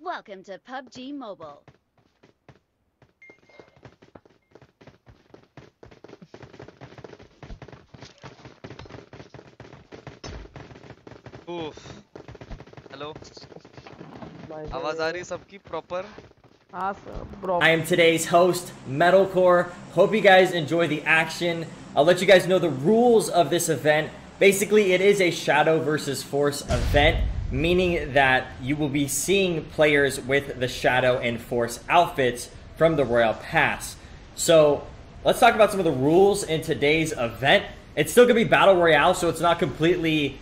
Welcome to PUBG Mobile. Oof. Hello. आवाज आ रही है सबकी proper? I am today's host, Metalcore. Hope you guys enjoy the action. I'll let you guys know the rules of this event. Basically, it is a Shadow versus Force event, meaning that you will be seeing players with the Shadow and Force outfits from the Royal Pass. So, let's talk about some of the rules in today's event. It's still going to be Battle Royale, so it's not completely...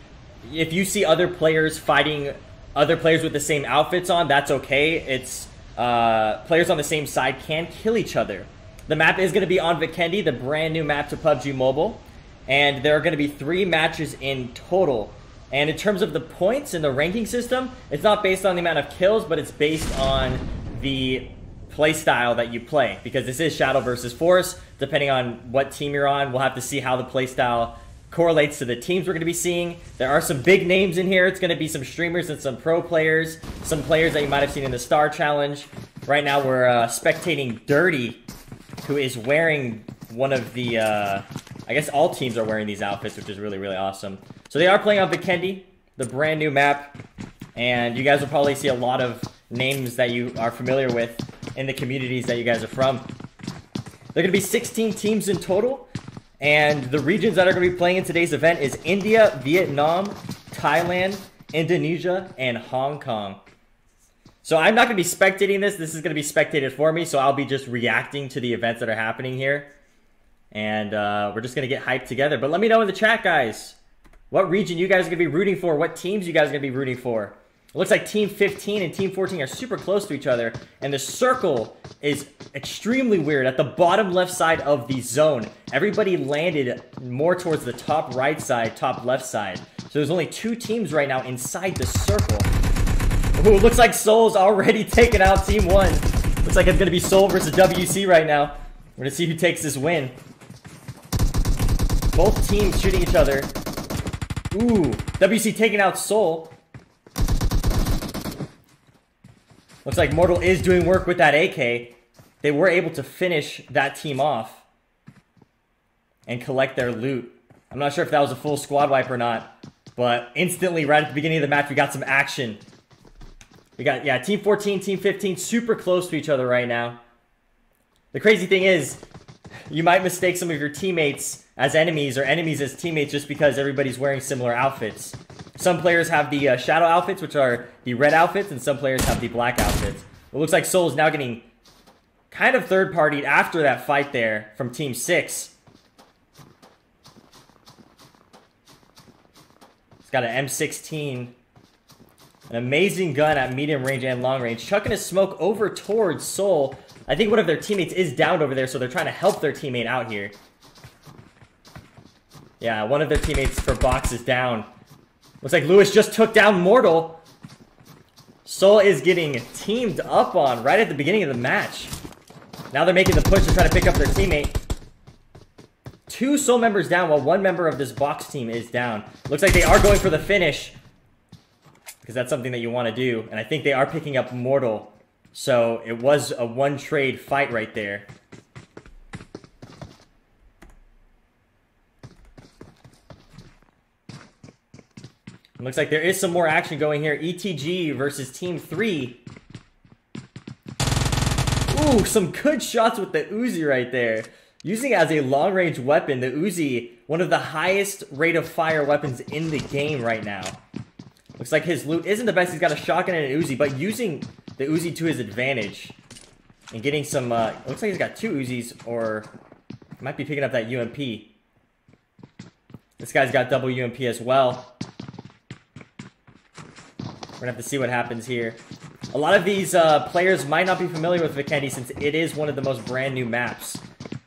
If you see other players fighting other players with the same outfits on, that's okay. It's players on the same side can kill each other. The map is going to be on Vikendi, the brand new map to PUBG Mobile. And there are going to be 3 matches in total. And in terms of the points in the ranking system, it's not based on the amount of kills, but it's based on the playstyle that you play. Because this is Shadow versus Force. Depending on what team you're on, we'll have to see how the playstyle correlates to the teams we're going to be seeing. There are some big names in here. It's going to be some streamers and some pro players. Some players that you might have seen in the Star Challenge. Right now we're spectating Dirty, who is wearing one of the... I guess all teams are wearing these outfits, which is really, really awesome. So they are playing on Vikendi, the brand new map. And you guys will probably see a lot of names that you are familiar with in the communities that you guys are from. There are going to be 16 teams in total. And the regions that are going to be playing in today's event is India, Vietnam, Thailand, Indonesia, and Hong Kong. So I'm not going to be spectating this. This is going to be spectated for me. So I'll be just reacting to the events that are happening here. And we're just going to get hyped together. But let me know in the chat, guys, what region you guys are going to be rooting for. What teams you guys are going to be rooting for. It looks like Team 15 and Team 14 are super close to each other. And the circle is extremely weird. At the bottom left side of the zone, everybody landed more towards the top right side, top left side. So there's only 2 teams right now inside the circle. Ooh, looks like Soul's already taken out Team 1. Looks like it's going to be Soul versus WC right now. We're going to see who takes this win. Both teams shooting each other. Ooh, WC taking out Soul. Looks like Mortal is doing work with that AK. They were able to finish that team off and collect their loot. I'm not sure if that was a full squad wipe or not, but instantly, right at the beginning of the match, we got some action. We got, yeah, Team 14, Team 15, super close to each other right now. The crazy thing is, you might mistake some of your teammates as enemies or enemies as teammates just because everybody's wearing similar outfits. Some players have the shadow outfits, which are the red outfits, and some players have the black outfits. It looks like Soul is now getting kind of third-partied after that fight there from Team 6. He's got an M16. An amazing gun at medium range and long range. Chucking his smoke over towards Soul. I think one of their teammates is downed over there, so they're trying to help their teammate out here. Yeah, one of their teammates for box is down. Looks like Lewis just took down Mortal. Soul is getting teamed up on right at the beginning of the match. Now they're making the push to try to pick up their teammate. 2 Soul members down while 1 member of this box team is down. Looks like they are going for the finish, because that's something that you want to do. And I think they are picking up Mortal. So it was a 1-trade fight right there. Looks like there is some more action going here. ETG versus Team 3. Ooh, some good shots with the Uzi right there. Using it as a long-range weapon, the Uzi, one of the highest rate of fire weapons in the game right now. Looks like his loot isn't the best. He's got a shotgun and an Uzi, but using the Uzi to his advantage. And getting some, looks like he's got 2 Uzis, or might be picking up that UMP. This guy's got double UMP as well. We're gonna have to see what happens here. A lot of these players might not be familiar with Vikendi since it is one of the most brand new maps.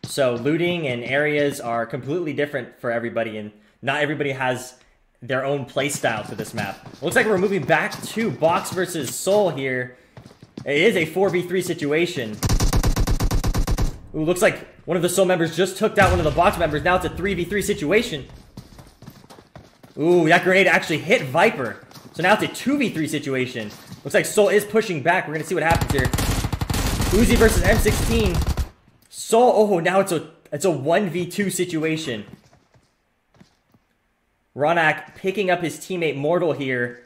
So looting and areas are completely different for everybody, and not everybody has their own playstyle to this map. Looks like we're moving back to Box versus Soul here. It is a 4v3 situation. Ooh, looks like one of the Soul members just took down one of the Box members. Now it's a 3v3 situation. Ooh, that grenade actually hit Viper. So now it's a 2v3 situation. Looks like Soul is pushing back. We're gonna see what happens here. Uzi versus M16. Soul, oh, now it's a 1v2 situation. Ronak picking up his teammate Mortal here.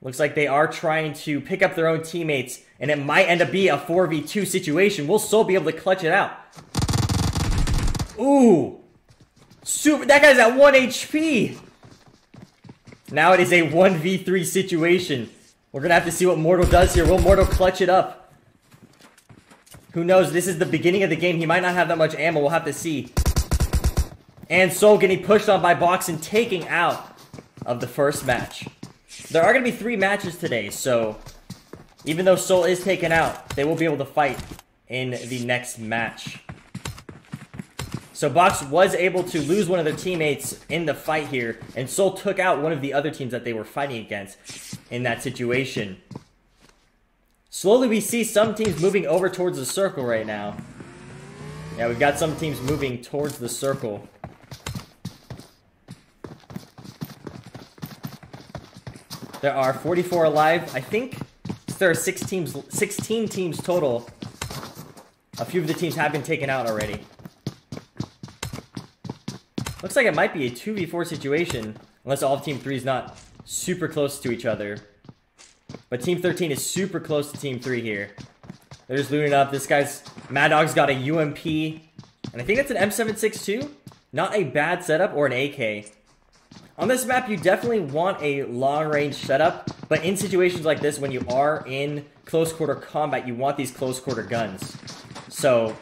Looks like they are trying to pick up their own teammates, and it might end up being a 4v2 situation. Will Soul be able to clutch it out? Ooh. Super, that guy's at 1 HP. Now it is a 1v3 situation. We're going to have to see what Mortal does here. Will Mortal clutch it up? Who knows? This is the beginning of the game. He might not have that much ammo. We'll have to see. And Soul getting pushed on by Box and taking out of the first match. There are going to be 3 matches today, so even though Soul is taken out, they will be able to fight in the next match. So Box was able to lose one of their teammates in the fight here, and Soul took out one of the other teams that they were fighting against in that situation. Slowly we see some teams moving over towards the circle right now. Yeah, we've got some teams moving towards the circle. There are 44 alive. I think there are 16 teams total. A few of the teams have been taken out already. Looks like it might be a 2v4 situation, unless all of Team 3 is not super close to each other. But Team 13 is super close to Team 3 here. They're just looting up. This guy's... Mad Dog's got a UMP. And I think that's an M762. Not a bad setup, or an AK. On this map, you definitely want a long-range setup, but in situations like this, when you are in close-quarter combat, you want these close-quarter guns. So,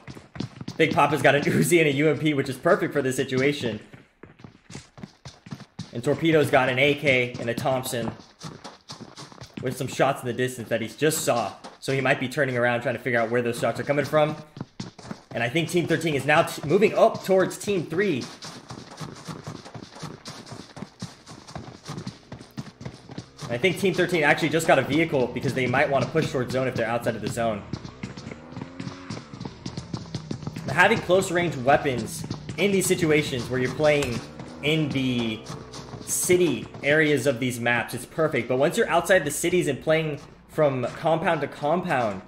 Big Papa's got an Uzi and a UMP, which is perfect for this situation. And Torpedo's got an AK and a Thompson, with some shots in the distance that he just saw. So he might be turning around, trying to figure out where those shots are coming from. And I think Team 13 is now moving up towards Team 3. I think Team 13 actually just got a vehicle because they might want to push towards zone if they're outside of the zone. Now, having close range weapons in these situations where you're playing in the city areas of these maps, it's perfect. But once you're outside the cities and playing from compound to compound,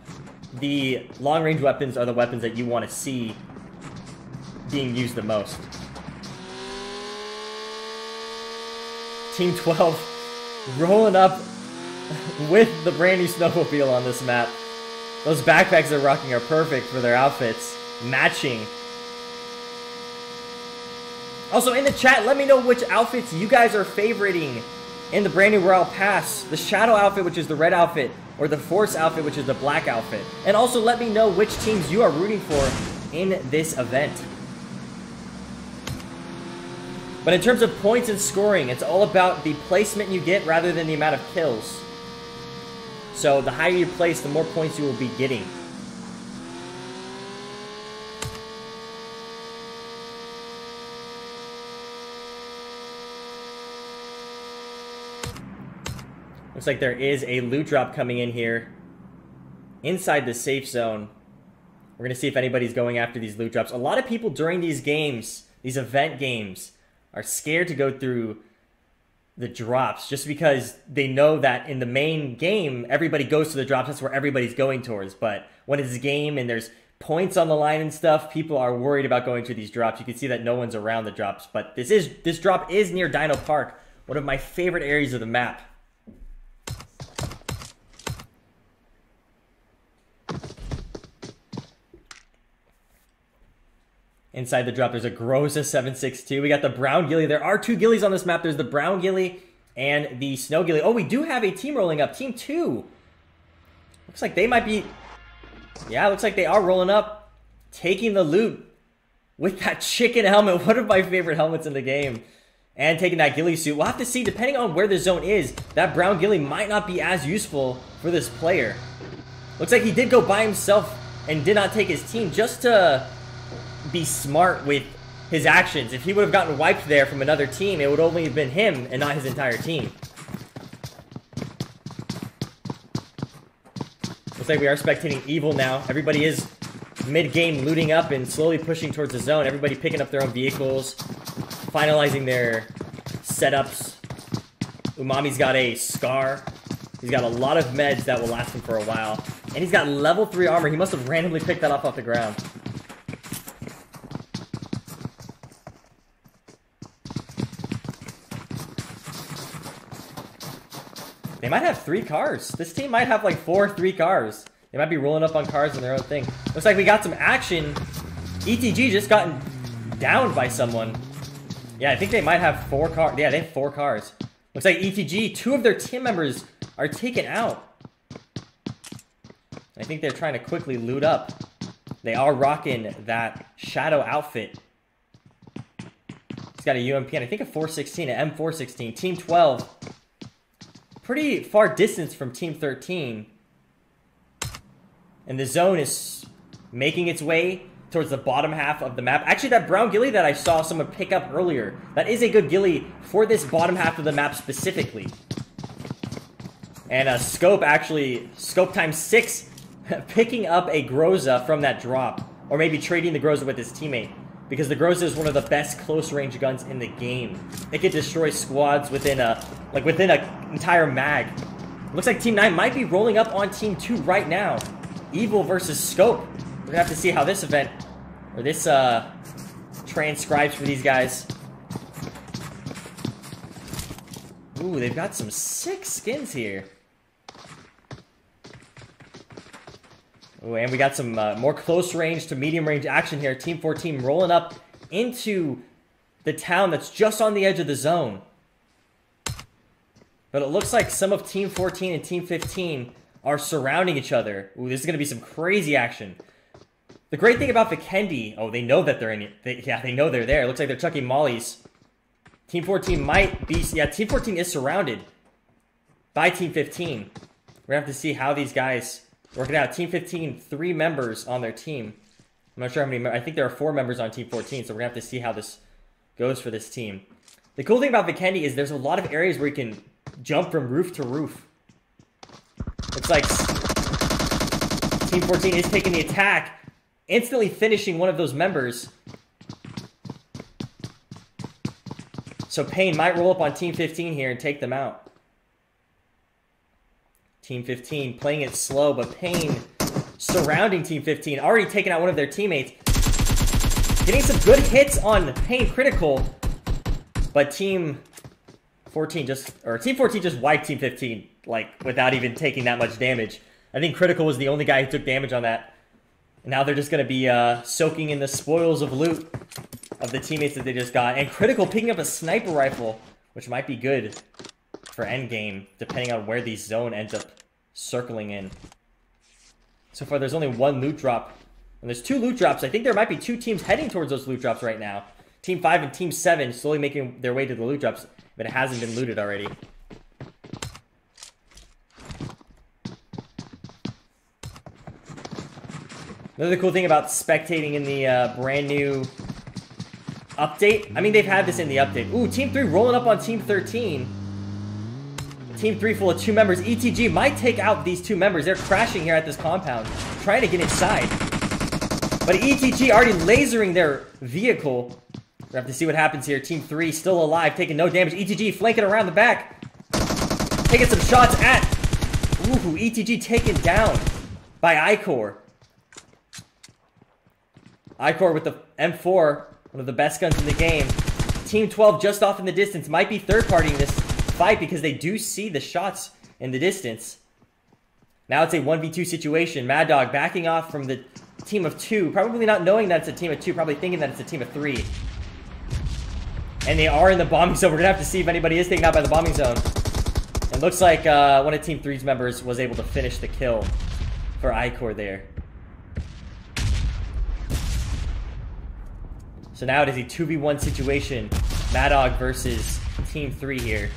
the long range weapons are the weapons that you want to see being used the most. Team 12 rolling up with the brand new snowmobile on this map. Those backpacks they're rocking are perfect for their outfits, matching. Also in the chat, let me know which outfits you guys are favoriting in the brand new Royal Pass. The Shadow outfit, which is the red outfit, or the Force outfit, which is the black outfit. And also let me know which teams you are rooting for in this event. But in terms of points and scoring, it's all about the placement you get rather than the amount of kills. So the higher you place, the more points you will be getting. Looks like there is a loot drop coming in here inside the safe zone. We're going to see if anybody's going after these loot drops. A lot of people during these games, these event games, are scared to go through the drops just because they know that in the main game, everybody goes to the drops. That's where everybody's going towards. But when it's a game and there's points on the line and stuff, people are worried about going to these drops. You can see that no one's around the drops. But this drop is near Dino Park, one of my favorite areas of the map. Inside the drop, there's a Groza 762. We got the brown ghillie. There are 2 ghillies on this map. There's the brown ghillie and the snow ghillie. Oh, we do have a team rolling up. Team 2. Looks like they might be... Yeah, looks like they are rolling up. Taking the loot with that chicken helmet. One of my favorite helmets in the game. And taking that ghillie suit. We'll have to see, depending on where the zone is, that brown ghillie might not be as useful for this player. Looks like he did go by himself and did not take his team just to be smart with his actions. If he would have gotten wiped there from another team, it would only have been him and not his entire team. Looks like we are spectating Evil now. Everybody is mid-game looting up and slowly pushing towards the zone. Everybody picking up their own vehicles, finalizing their setups. Umami's got a Scar. He's got a lot of meds that will last him for a while. And he's got level 3 armor. He must have randomly picked that up off the ground. They might have 3 cars. This team might have like 3 cars. They might be rolling up on cars in their own thing. Looks like we got some action. ETG just gotten downed by someone. Yeah, I think they might have 4 cars. Yeah, they have 4 cars. Looks like ETG, 2 of their team members are taken out. I think they're trying to quickly loot up. They are rocking that shadow outfit. He's got a UMP and I think a 416, an M416. Team 12. Pretty far distance from Team 13. And the zone is making its way towards the bottom half of the map. Actually, that brown ghillie that I saw someone pick up earlier, that is a good ghillie for this bottom half of the map specifically. And Scope actually, Scope times 6, picking up a Groza from that drop. Or maybe trading the Groza with his teammate. Because the Groza is one of the best close-range guns in the game. It can destroy squads within an entire mag. Looks like Team 9 might be rolling up on Team 2 right now. Evil versus Scope. We're gonna have to see how this event, or this transcribes for these guys. Ooh, they've got some sick skins here. Ooh, and we got some more close range to medium range action here. Team 14 rolling up into the town that's just on the edge of the zone. But it looks like some of Team 14 and Team 15 are surrounding each other. Ooh, this is going to be some crazy action. The great thing about Vikendi, oh, they know that they're in it. Yeah, they know they're there. It looks like they're chucking mollies. Team 14 might be... Yeah, Team 14 is surrounded by Team 15. We're going to have to see how these guys work it out. Team 15, 3 members on their team. I'm not sure how many... I think there are 4 members on Team 14, so we're going to have to see how this goes for this team. The cool thing about Vikendi is there's a lot of areas where you can jump from roof to roof. Looks like Team 14 is taking the attack, instantly finishing one of those members. So Payne might roll up on Team 15 here and take them out. Team 15 playing it slow, but Payne surrounding Team 15, already taking out one of their teammates. Getting some good hits on Payne critical, but Team 14 just wiped Team 15, like, without even taking that much damage. I think critical was the only guy who took damage on that. And now they're just going to be soaking in the spoils of loot of the teammates that they just got. And critical picking up a sniper rifle, which might be good for endgame, depending on where the zone ends up circling in. So far, there's only 1 loot drop. And there's 2 loot drops. I think there might be 2 teams heading towards those loot drops right now. Team 5 and Team 7 slowly making their way to the loot drops, but it hasn't been looted already. Another cool thing about spectating in the brand new update. I mean, they've had this in the update. Ooh, Team 3 rolling up on Team 13. Team 3 full of 2 members. ETG might take out these 2 members. They're crashing here at this compound, trying to get inside. But ETG already lasering their vehicle. We have to see what happens here. Team 3 still alive, taking no damage. ETG flanking around the back. Taking some shots at... Ooh, ETG taken down by Icor. Icor with the M4, one of the best guns in the game. Team 12 just off in the distance. Might be third-partying this fight because they do see the shots in the distance. Now it's a 1v2 situation. Mad Dog backing off from the team of 2. Probably not knowing that it's a team of 2. Probably thinking that it's a team of 3. And they are in the bombing zone. We're going to have to see if anybody is taken out by the bombing zone. It looks like one of Team 3's members was able to finish the kill for Icor there. So now it is a 2v1 situation. Mad Dog versus Team 3 here.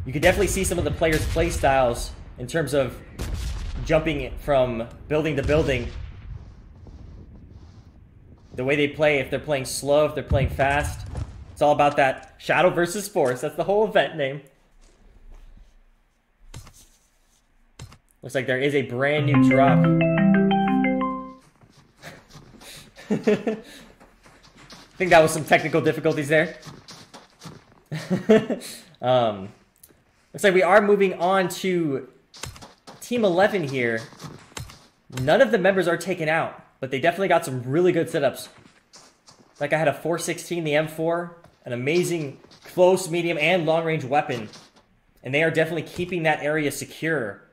You can definitely see some of the players' play styles in terms of jumping from building to building. The way they play, if they're playing slow, if they're playing fast. It's all about that Shadow versus Force. That's the whole event name. Looks like there is a brand new drop. I think that was some technical difficulties there. Looks like we are moving on to Team 11 here. None of the members are taken out, but they definitely got some really good setups. Like I had a 416, the M4, an amazing close, medium, and long-range weapon. And they are definitely keeping that area secure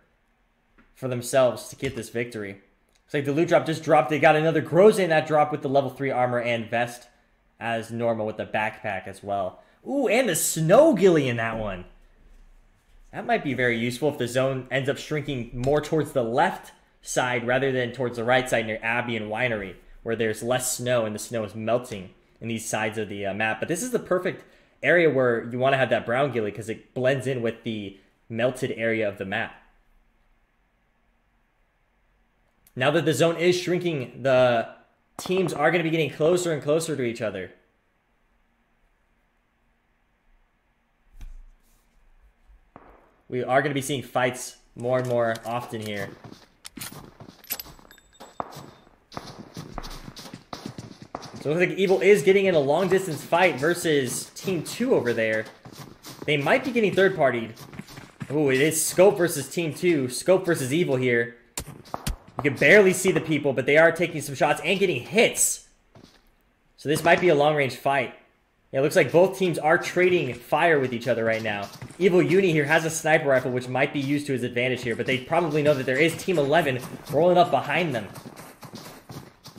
for themselves to get this victory. Looks like the loot drop just dropped. They got another Groza in that drop with the level 3 armor and vest as normal with the backpack as well. Ooh, and the snow ghillie in that one. That might be very useful if the zone ends up shrinking more towards the left side rather than towards the right side near Abbey and Winery, where there's less snow and the snow is melting in these sides of the map. But this is the perfect area where you want to have that brown ghillie because it blends in with the melted area of the map. Now that the zone is shrinking, the teams are going to be getting closer and closer to each other. We are going to be seeing fights more and more often here. So it looks like Evil is getting in a long distance fight versus Team 2 over there. They might be getting third partied. Ooh, it is Scope versus Team 2. Scope versus Evil here. You can barely see the people, but they are taking some shots and getting hits. So this might be a long range fight. Yeah, it looks like both teams are trading fire with each other right now. Evil Uni here has a sniper rifle, which might be used to his advantage here, but they probably know that there is Team 11 rolling up behind them.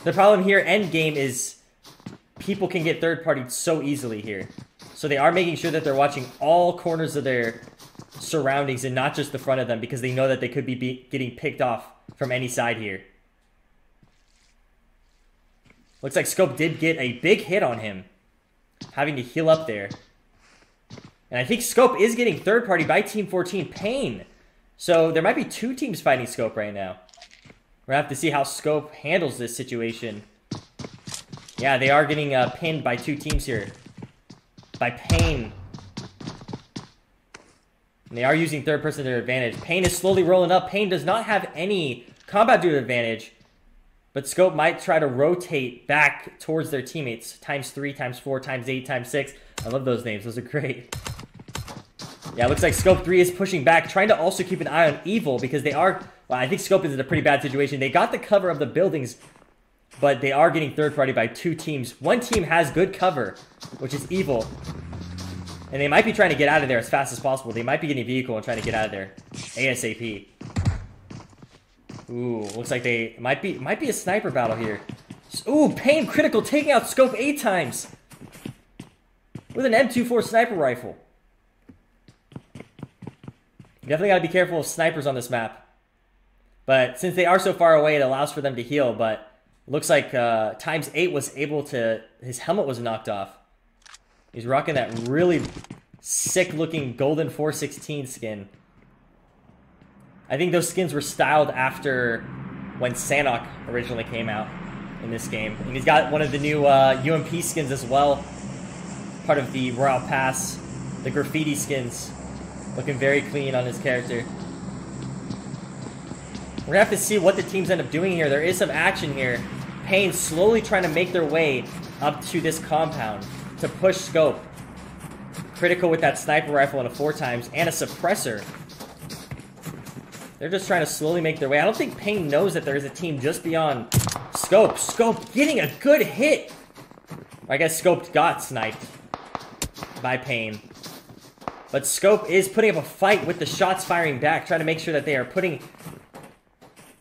The problem here, end game, is people can get third-partied so easily here. So they are making sure that they're watching all corners of their surroundings and not just the front of them because they know that they could be getting picked off from any side here. Looks like Scope did get a big hit on him, having to heal up there. And I think Scope is getting third party by Team 14, Pain. So there might be two teams fighting Scope right now. We're going to have to see how Scope handles this situation. Yeah, they are getting pinned by two teams here. By Pain. And they are using third person to their advantage. Pain is slowly rolling up. Pain does not have any combat dude advantage. But Scope might try to rotate back towards their teammates. ×3, ×4, ×8, ×6. I love those names. Those are great. Yeah, it looks like Scope 3 is pushing back, trying to also keep an eye on Evil because they are... Well, I think Scope is in a pretty bad situation. They got the cover of the buildings, but they are getting third party by two teams. One team has good cover, which is Evil. And they might be trying to get out of there as fast as possible. They might be getting a vehicle and trying to get out of there ASAP. Ooh, looks like they might be a sniper battle here. Ooh, Pain critical, taking out Scope 8 times with an M24 sniper rifle. You definitely gotta be careful of snipers on this map. But since they are so far away, it allows for them to heal. But it looks like ×8 was able to... His helmet was knocked off. He's rocking that really sick-looking golden 416 skin. I think those skins were styled after when Sanok originally came out in this game. And he's got one of the new UMP skins as well. Part of the Royal Pass. The graffiti skins. Looking very clean on his character. We're going to have to see what the teams end up doing here. There is some action here. Pain slowly trying to make their way up to this compound to push Scope. Critical with that sniper rifle and a 4x and a suppressor. They're just trying to slowly make their way. I don't think Pain knows that there is a team just beyond Scope. Scope getting a good hit. I guess Scope got sniped by Pain. But Scope is putting up a fight with the shots firing back, trying to make sure that they are putting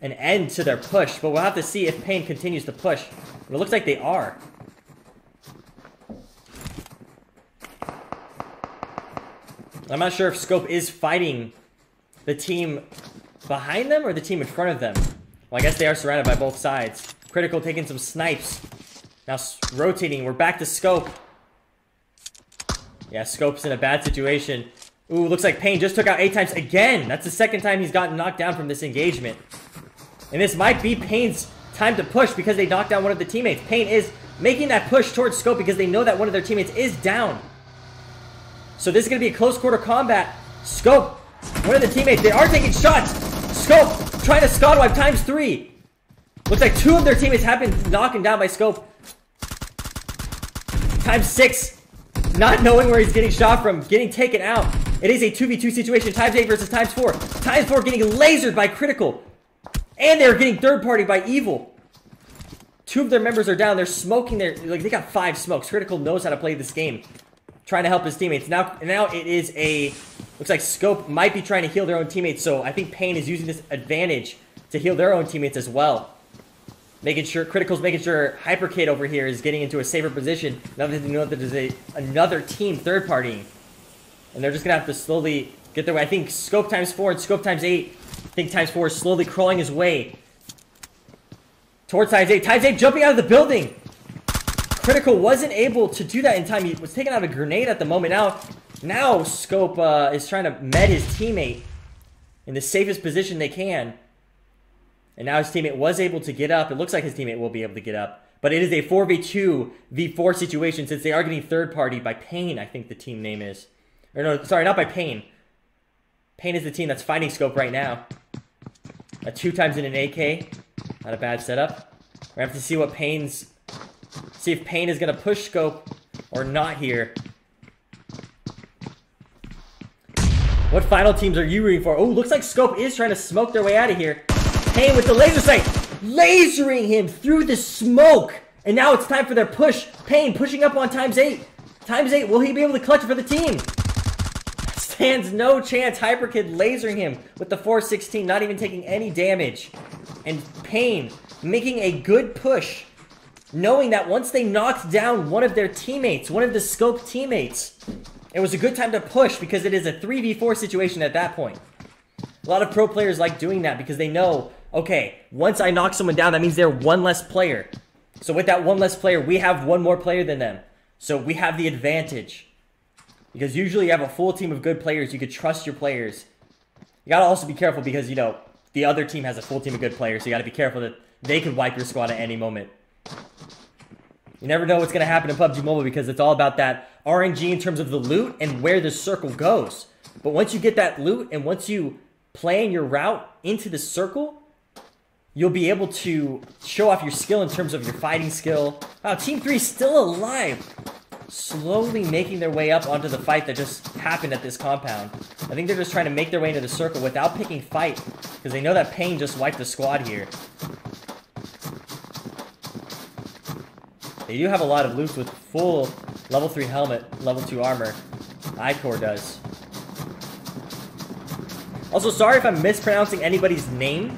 an end to their push. But we'll have to see if Pain continues to push. It looks like they are. I'm not sure if Scope is fighting the team behind them or the team in front of them. Well, I guess they are surrounded by both sides. Critical taking some snipes. Now rotating. We're back to Scope. Yeah, Scope's in a bad situation. Ooh, looks like Pain just took out 8 times again. That's the second time he's gotten knocked down from this engagement. And this might be Pain's time to push because they knocked down one of the teammates. Pain is making that push towards Scope because they know that one of their teammates is down. So this is going to be a close quarter combat. Scope, one of the teammates, they are taking shots. Scope trying to squad wipe ×3. Looks like 2 of their teammates have been knocked down by Scope. ×6. Not knowing where he's getting shot from, getting taken out. It is a 2v2 situation. Times 8 versus times 4. Times 4 getting lasered by Critical. And they're getting third party by Evil. 2 of their members are down. They're smoking their... Like, they got 5 smokes. Critical knows how to play this game. Trying to help his teammates. Now it is a... Looks like Scope might be trying to heal their own teammates. So I think Pain is using this advantage to heal their own teammates as well. Making sure... Critical's making sure Hyperkid over here is getting into a safer position. Now that they know that there's another team third partying. And they're just going to have to slowly get their way. I think Scope times 4 and Scope times 8. I think times 4 is slowly crawling his way towards times 8. Times 8 jumping out of the building. Critical wasn't able to do that in time. He was taking out a grenade at the moment. Now Scope is trying to med his teammate in the safest position they can. And now his teammate was able to get up. It looks like his teammate will be able to get up. But it is a 4v2 v4 situation since they are getting third party by Pain, I think the team name is. Or no, sorry, not by Pain. Pain is the team that's fighting Scope right now. 2 times in an AK. Not a bad setup. We're gonna have to see what Pain's... See if Pain is gonna push Scope or not here. What final teams are you rooting for? Oh, looks like Scope is trying to smoke their way out of here. Pain with the laser sight. Lasering him through the smoke. And now it's time for their push. Pain pushing up on times 8. Times 8, will he be able to clutch it for the team? Stands no chance. Hyperkid lasering him with the 416, not even taking any damage. And Pain making a good push, knowing that once they knocked down one of their teammates, one of the Scope teammates, it was a good time to push because it is a 3v4 situation at that point. A lot of pro players like doing that because they know, okay, once I knock someone down, that means they're one less player. So with that one less player, we have one more player than them. So we have the advantage. Because usually you have a full team of good players. You could trust your players. You gotta also be careful because, you know, the other team has a full team of good players. So you gotta be careful that they could wipe your squad at any moment. You never know what's gonna happen in PUBG Mobile because it's all about that RNG in terms of the loot and where the circle goes. But once you get that loot and once you plan your route into the circle, you'll be able to show off your skill in terms of your fighting skill. Wow, Team 3 still alive. Slowly making their way up onto the fight that just happened at this compound. I think they're just trying to make their way into the circle without picking fight because they know that Pain just wiped the squad here. They do have a lot of loot with full level 3 helmet, level 2 armor. iCore does. Also, sorry if I'm mispronouncing anybody's name.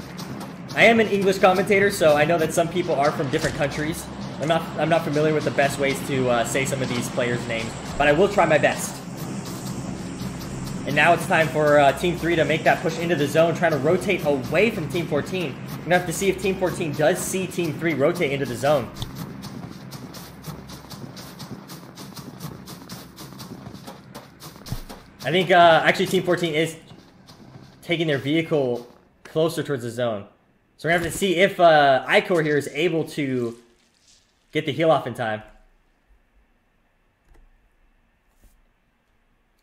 I am an English commentator, so I know that some people are from different countries. I'm not familiar with the best ways to say some of these players' names, but I will try my best. And now it's time for Team 3 to make that push into the zone, trying to rotate away from Team 14. We're gonna have to see if Team 14 does see Team 3 rotate into the zone. I think actually Team 14 is taking their vehicle closer towards the zone. So we're gonna have to see if iCore here is able to get the heal off in time.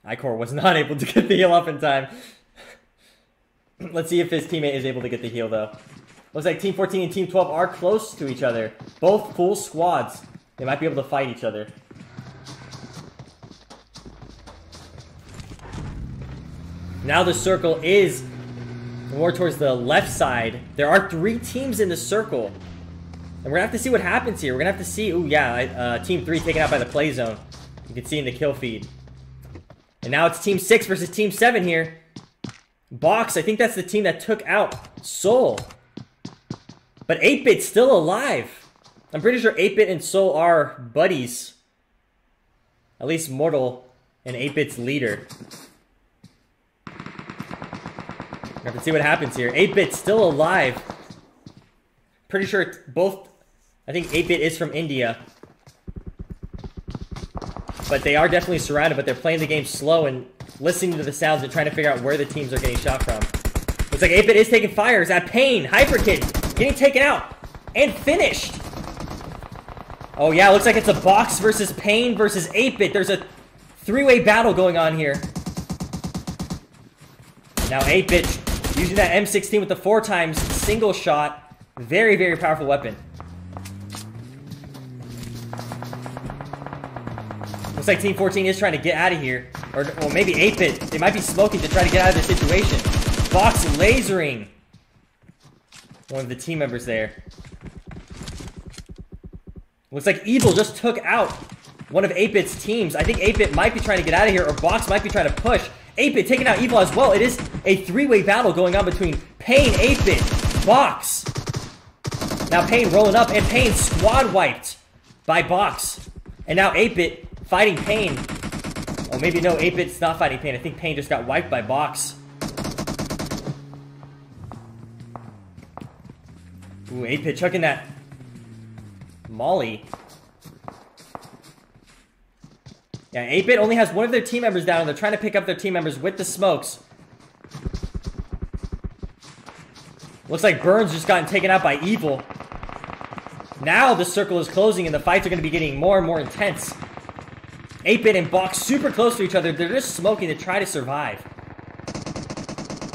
iCore was not able to get the heal off in time. Let's see if his teammate is able to get the heal, though. Looks like Team 14 and Team 12 are close to each other. Both full squads. They might be able to fight each other. Now the circle is more towards the left side. There are 3 teams in the circle. And we're gonna have to see what happens here. We're gonna have to see. Ooh, yeah, Team 3 taken out by the play zone. You can see in the kill feed. And now it's Team 6 versus Team 7 here. Box, I think that's the team that took out Soul. But 8-Bit's still alive. I'm pretty sure 8-Bit and Soul are buddies. At least Mortal and 8-Bit's leader. We have to see what happens here. 8-Bit's still alive. Pretty sure both... I think 8-Bit is from India. But they are definitely surrounded, but they're playing the game slow and listening to the sounds and trying to figure out where the teams are getting shot from. Looks like 8-Bit is taking fire. Is that Pain? Hyperkid getting taken out and finished. Oh yeah, looks like it's a Box versus Pain versus 8-Bit. There's a 3-way battle going on here. Now 8-Bit using that M16 with the 4 times single shot. Very, very powerful weapon. Looks like Team 14 is trying to get out of here. Or Or well, maybe 8-Bit. They might be smoking to try to get out of the situation. Box lasering one of the team members there. Looks like Evil just took out one of 8-Bit's teams. I think 8-Bit might be trying to get out of here, or Box might be trying to push. 8-Bit taking out Evil as well. It is a three-way battle going on between Pain, 8-Bit, Box. Now Pain rolling up, and Pain squad wiped by Box. And now 8-Bit fighting Pain. Oh, maybe no, 8-Bit's not fighting Pain. I think Pain just got wiped by Box. Ooh, 8-Bit chucking that Molly. Yeah, 8-Bit only has one of their team members down, and they're trying to pick up their team members with the smokes. Looks like Burns just gotten taken out by Evil. Now the circle is closing, and the fights are going to be getting more and more intense. 8-Bit and Box super close to each other. They're just smoking to try to survive.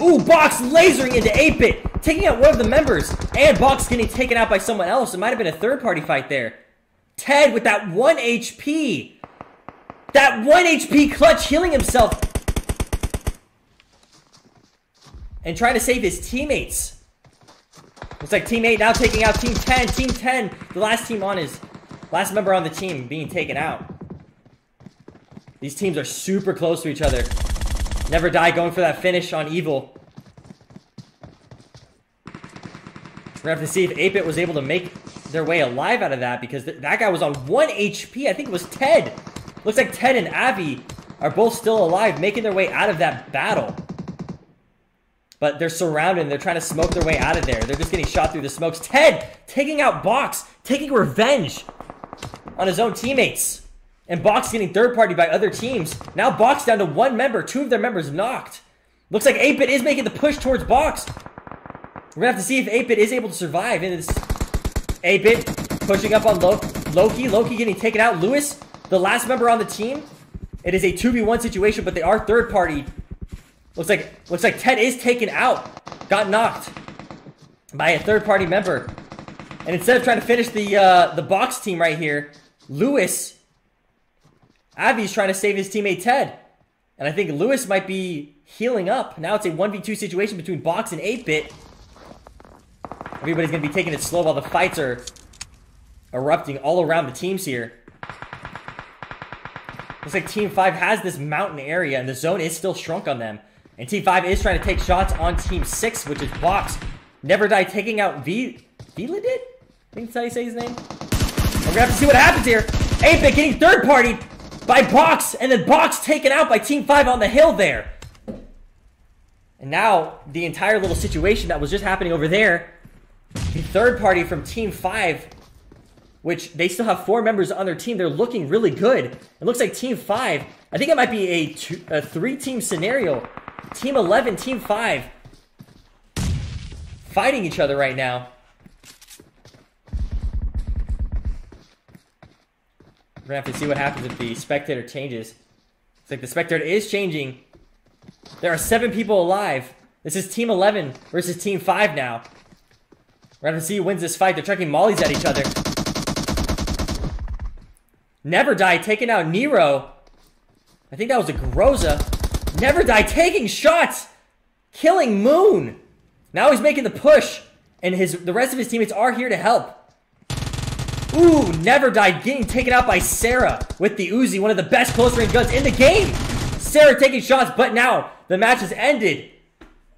Ooh, Box lasering into 8-Bit, taking out one of the members. And Box getting taken out by someone else. It might have been a third-party fight there. Ted with that 1 HP. That 1 HP clutch healing himself. And trying to save his teammates. Looks like Team 8 now taking out Team 10. Team 10, the last member on the team being taken out. These teams are super close to each other. Never Die going for that finish on Evil. We're gonna have to see if 8-Bit was able to make their way alive out of that, because that guy was on 1 HP. I think it was Ted. Looks like Ted and Avi are both still alive, making their way out of that battle. But they're surrounded, and they're trying to smoke their way out of there. They're just getting shot through the smokes. Ted taking out Box, taking revenge on his own teammates. And Box getting third-party by other teams. Now Box down to one member, 2 of their members knocked. Looks like 8-Bit is making the push towards Box. We're gonna have to see if 8-Bit is able to survive. And it's 8-Bit pushing up on Loki. Loki getting taken out. Lewis, the last member on the team. It is a 2v1 situation, but they are third-party. Looks like Ted is taken out. Got knocked by a third-party member. And instead of trying to finish the Box team right here, Avi's trying to save his teammate Ted. And I think Lewis might be healing up. Now it's a 1v2 situation between Box and 8-Bit. Everybody's going to be taking it slow while the fights are erupting all around the teams here. Looks like Team 5 has this mountain area, and the zone is still shrunk on them. And Team 5 is trying to take shots on Team 6, which is Box. Never Die taking out Vila did? I think that's how you say his name. We're going to have to see what happens here. 8-Bit getting third-partied by Box, and then Box taken out by Team 5 on the hill there. And now, the entire little situation that was just happening over there, the third party from Team 5, which they still have 4 members on their team, they're looking really good. It looks like Team 5, I think it might be a 3-team scenario. Team 11, Team 5, fighting each other right now. We're gonna have to see what happens if the spectator changes. It's like the spectator is changing. There are 7 people alive. This is Team 11 versus Team 5 now. We're gonna have to see who wins this fight. They're chucking mollies at each other. Never Die taking out Nero. I think that was a Groza. Never Die taking shots, killing Moon. Now he's making the push, and the rest of his teammates are here to help. Ooh, Never Die getting taken out by Sarah with the Uzi, one of the best close-range guns in the game. Sarah taking shots, but now the match has ended,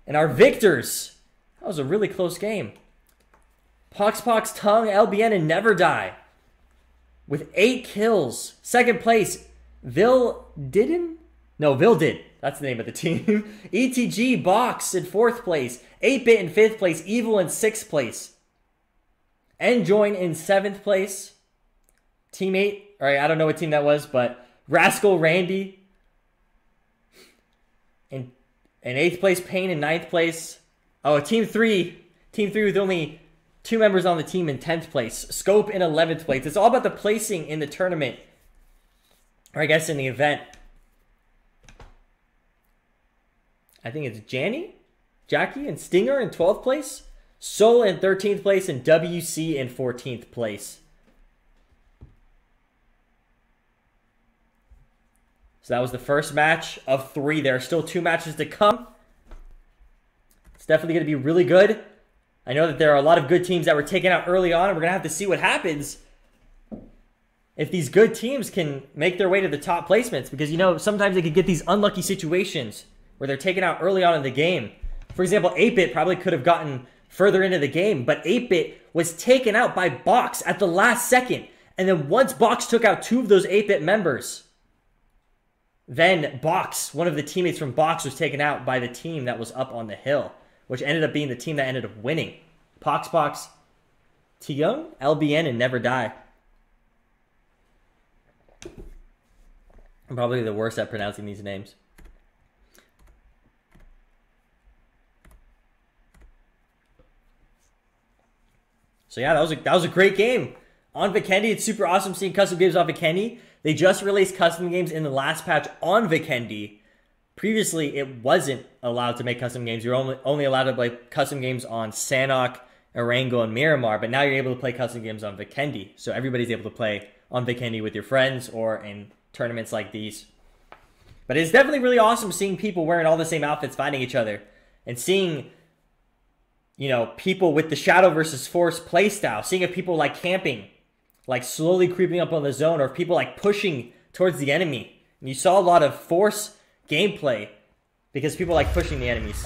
and our victors. That was a really close game. Pox, Tongue, LBN, and Never Die with 8 kills. Second place, Vil did. That's the name of the team. ETG Box in 4th place. 8-Bit in 5th place. Evil in 6th place. Enjoin in 7th place. Team 8. Alright, I don't know what team that was, but Rascal Randy in 8th place. Pain in 9th place. Oh, Team 3. Team 3 with only 2 members on the team in 10th place. Scope in 11th place. It's all about the placing in the tournament. Or I guess in the event. I think it's Jackie and Stinger in 12th place. Soul in 13th place, and WC in 14th place. So that was the first match of 3. There are still 2 matches to come. It's definitely going to be really good. I know that there are a lot of good teams that were taken out early on, and we're going to have to see what happens if these good teams can make their way to the top placements. Because, you know, sometimes they could get these unlucky situations where they're taken out early on in the game. For example, 8-Bit probably could have gotten further into the game, but 8-Bit was taken out by Box at the last second. And then once Box took out 2 of those 8-Bit members, then Box, one of the teammates from Box, was taken out by the team that was up on the hill, which ended up being the team that ended up winning. Poxbox, Tiyoung, LBN, and Never Die. I'm probably the worst at pronouncing these names. So yeah, that was a great game. On Vikendi, it's super awesome seeing custom games on Vikendi. They just released custom games in the last patch on Vikendi. Previously, it wasn't allowed to make custom games. You were only allowed to play custom games on Sanhok, Erangel, and Miramar, but now you're able to play custom games on Vikendi. So everybody's able to play on Vikendi with your friends or in tournaments like these. But it's definitely really awesome seeing people wearing all the same outfits fighting each other. And seeing, you know, people with the Shadow versus Force playstyle. Seeing if people like camping, like slowly creeping up on the zone, or if people like pushing towards the enemy. And you saw a lot of Force gameplay because people like pushing the enemies.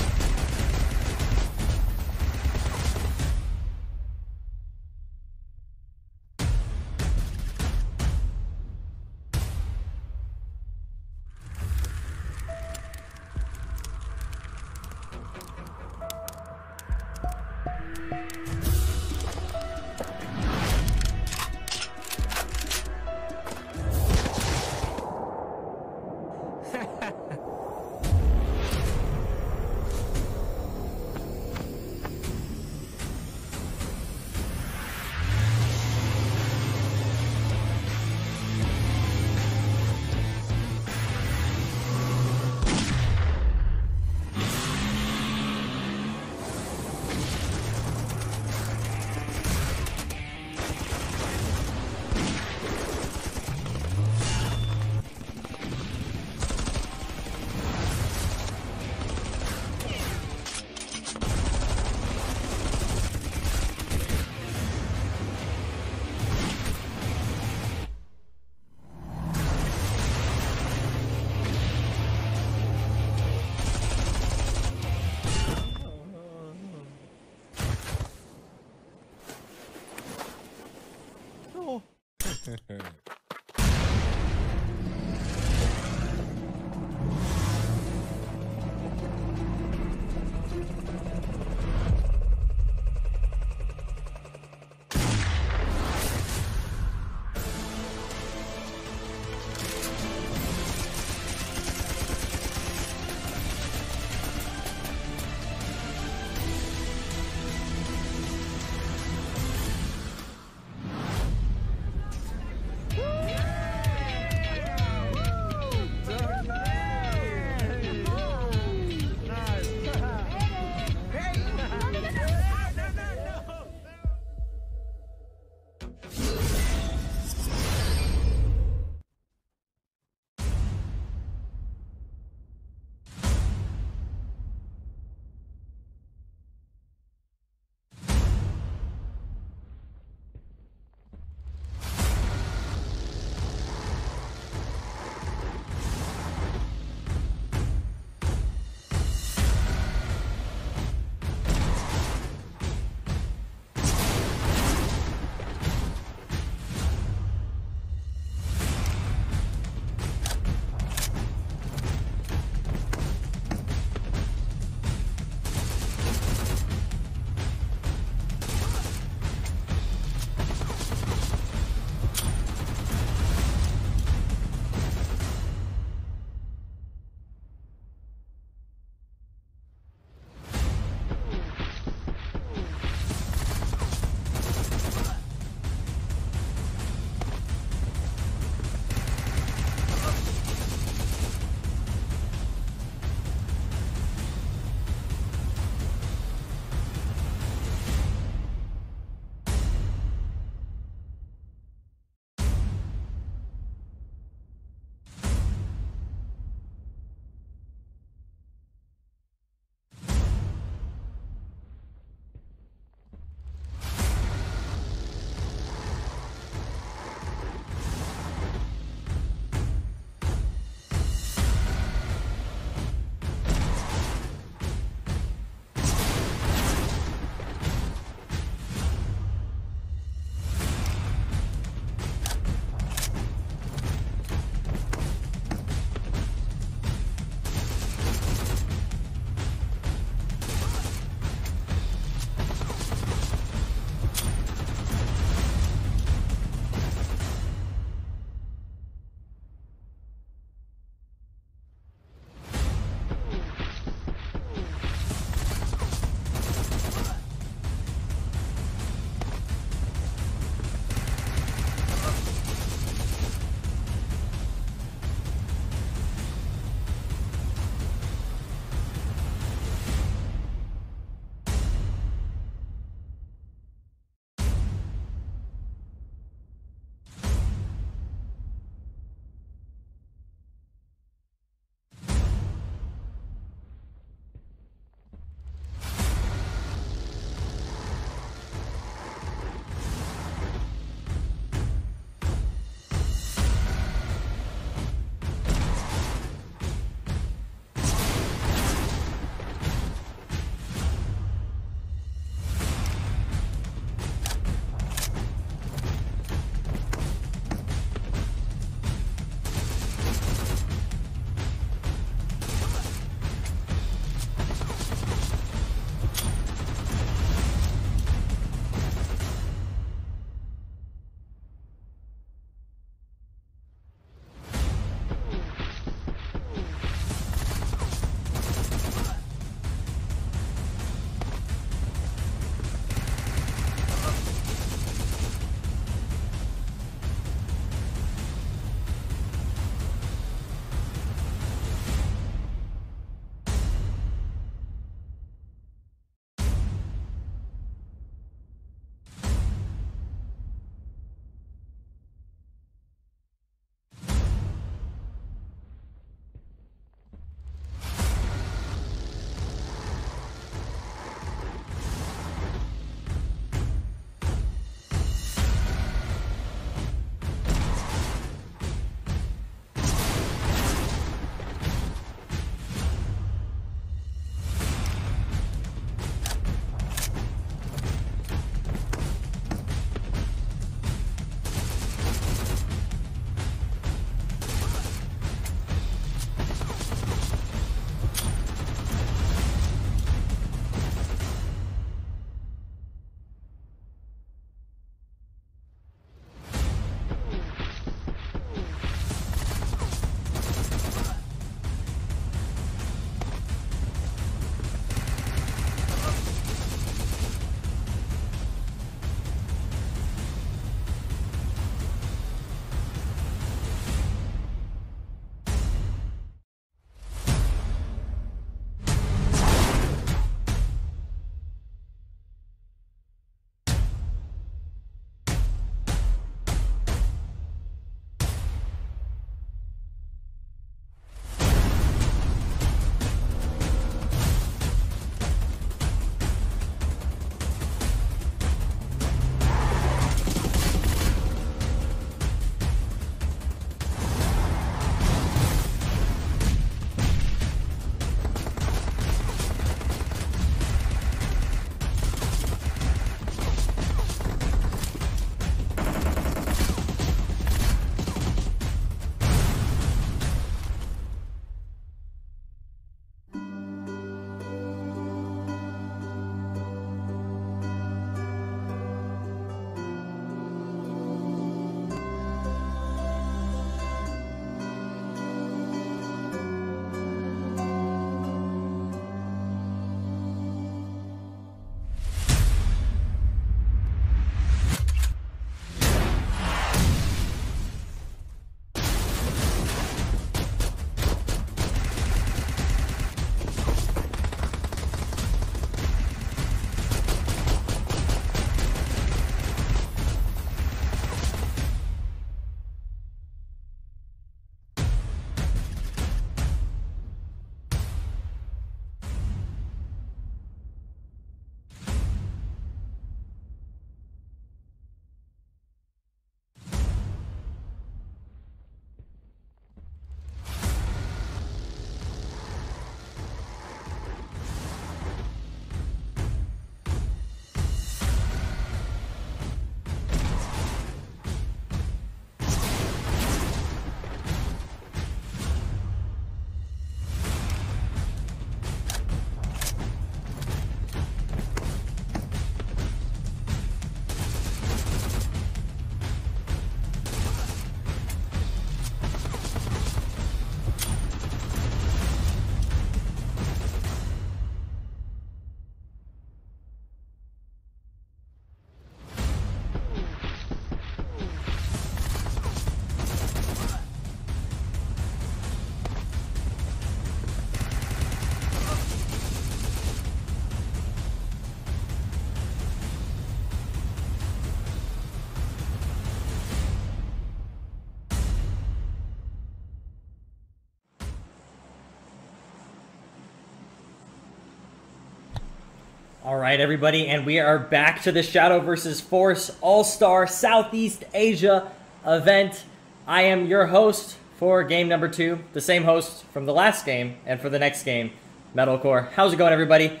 Alright, everybody, and we are back to the Shadow vs. Force All-Star Southeast Asia event. I am your host for game number 2, the same host from the last game and for the next game, Metalcore. How's it going, everybody?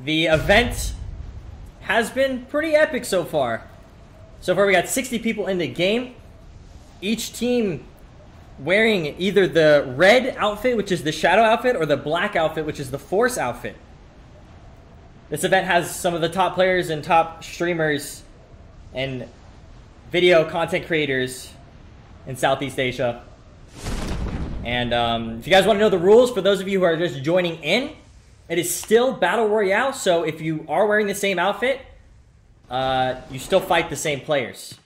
The event has been pretty epic so far. So far, we got 60 people in the game. Each team wearing either the red outfit, which is the Shadow outfit, or the black outfit, which is the Force outfit. This event has some of the top players and top streamers and video content creators in Southeast Asia. And if you guys want to know the rules, for those of you who are just joining in, it is still Battle Royale. So if you are wearing the same outfit, you still fight the same players.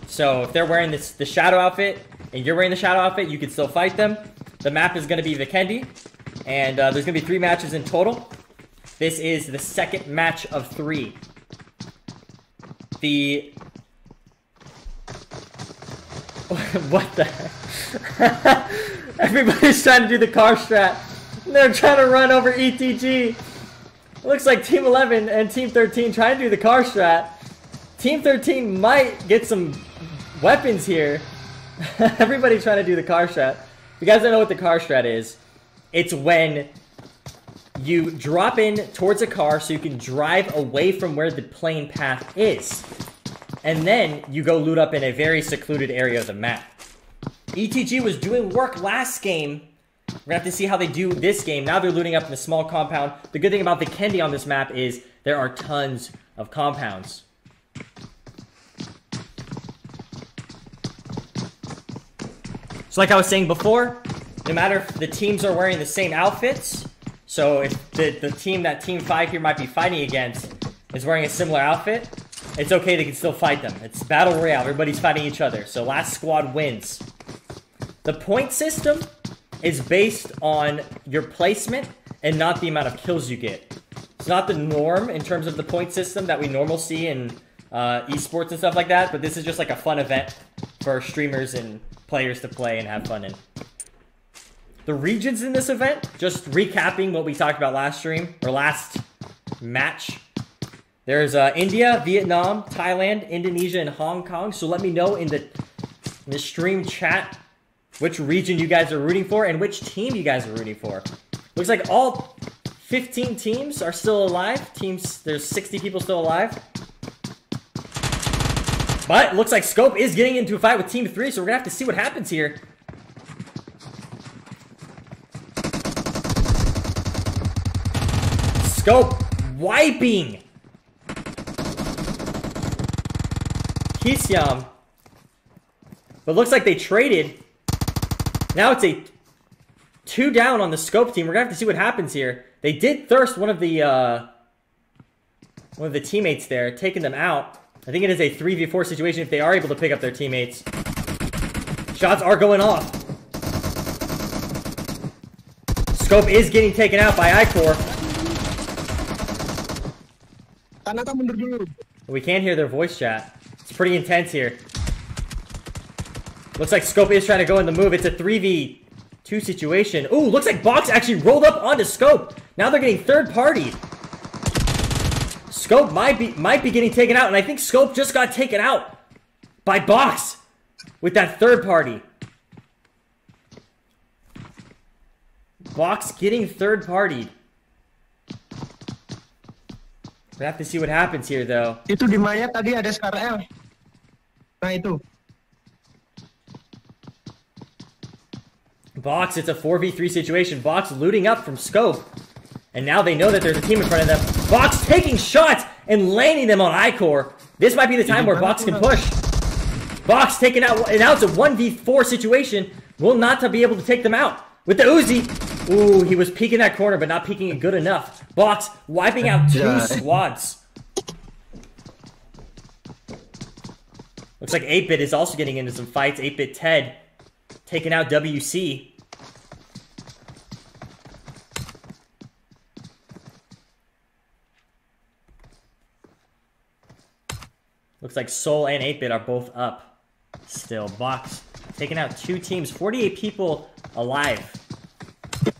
So if they're wearing the Shadow outfit and you're wearing the Shadow outfit, you can still fight them. The map is going to be Vikendi, and there's going to be 3 matches in total. This is the second match of 3. What the heck? Everybody's trying to do the car strat. They're trying to run over ETG. It looks like Team 11 and Team 13 trying to do the car strat. Team 13 might get some weapons here. Everybody's trying to do the car strat. If you guys don't know what the car strat is, it's when you drop in towards a car so you can drive away from where the plane path is. And then you go loot up in a very secluded area of the map. ETG was doing work last game. We're gonna have to see how they do this game. Now they're looting up in a small compound. The good thing about Vikendi on this map is there are tons of compounds. So like I was saying before, no matter if the teams are wearing the same outfits, so if the team that Team 5 here might be fighting against is wearing a similar outfit, it's okay, they can still fight them. It's Battle Royale, everybody's fighting each other, so last squad wins. The point system is based on your placement and not the amount of kills you get. It's not the norm in terms of the point system that we normally see in esports and stuff like that, but this is just like a fun event for streamers and players to play and have fun in. The regions in this event, just recapping what we talked about last stream, or last match. There's India, Vietnam, Thailand, Indonesia, and Hong Kong. So let me know in the stream chat which region you guys are rooting for and which team you guys are rooting for. Looks like all 15 teams are still alive. There's 60 people still alive. But it looks like Scope is getting into a fight with Team 3, so we're going to have to see what happens here. Scope wiping Kisyam. But looks like they traded. Now it's a 2 down on the Scope team. We're gonna have to see what happens here. They did thirst one of the teammates there, taking them out. I think it is a 3v4 situation if they are able to pick up their teammates. Shots are going off. Scope is getting taken out by iCore. We can't hear their voice chat. It's pretty intense here. Looks like Scope is trying to go in the move. It's a 3v2 situation. Ooh, looks like Box actually rolled up onto Scope. Now they're getting third-partied. Scope might be getting taken out, and I think Scope just got taken out by Box with that third party. Box getting third-partied. We have to see what happens here, though. Itu di Maya tadi ada SKRL. Nah itu. Box, it's a 4v3 situation. Box looting up from Scope. And now they know that there's a team in front of them. Box taking shots and landing them on iCore. This might be the time where Box can push. Box taken out, and now it's a 1v4 situation. Will not be able to take them out. With the Uzi. Ooh, he was peeking that corner, but not peeking it good enough. Box wiping out 2 squads. Looks like 8-Bit is also getting into some fights. 8-Bit Ted taking out WC. Looks like Soul and 8-Bit are both up. Still, Box taking out 2 teams. 48 people alive.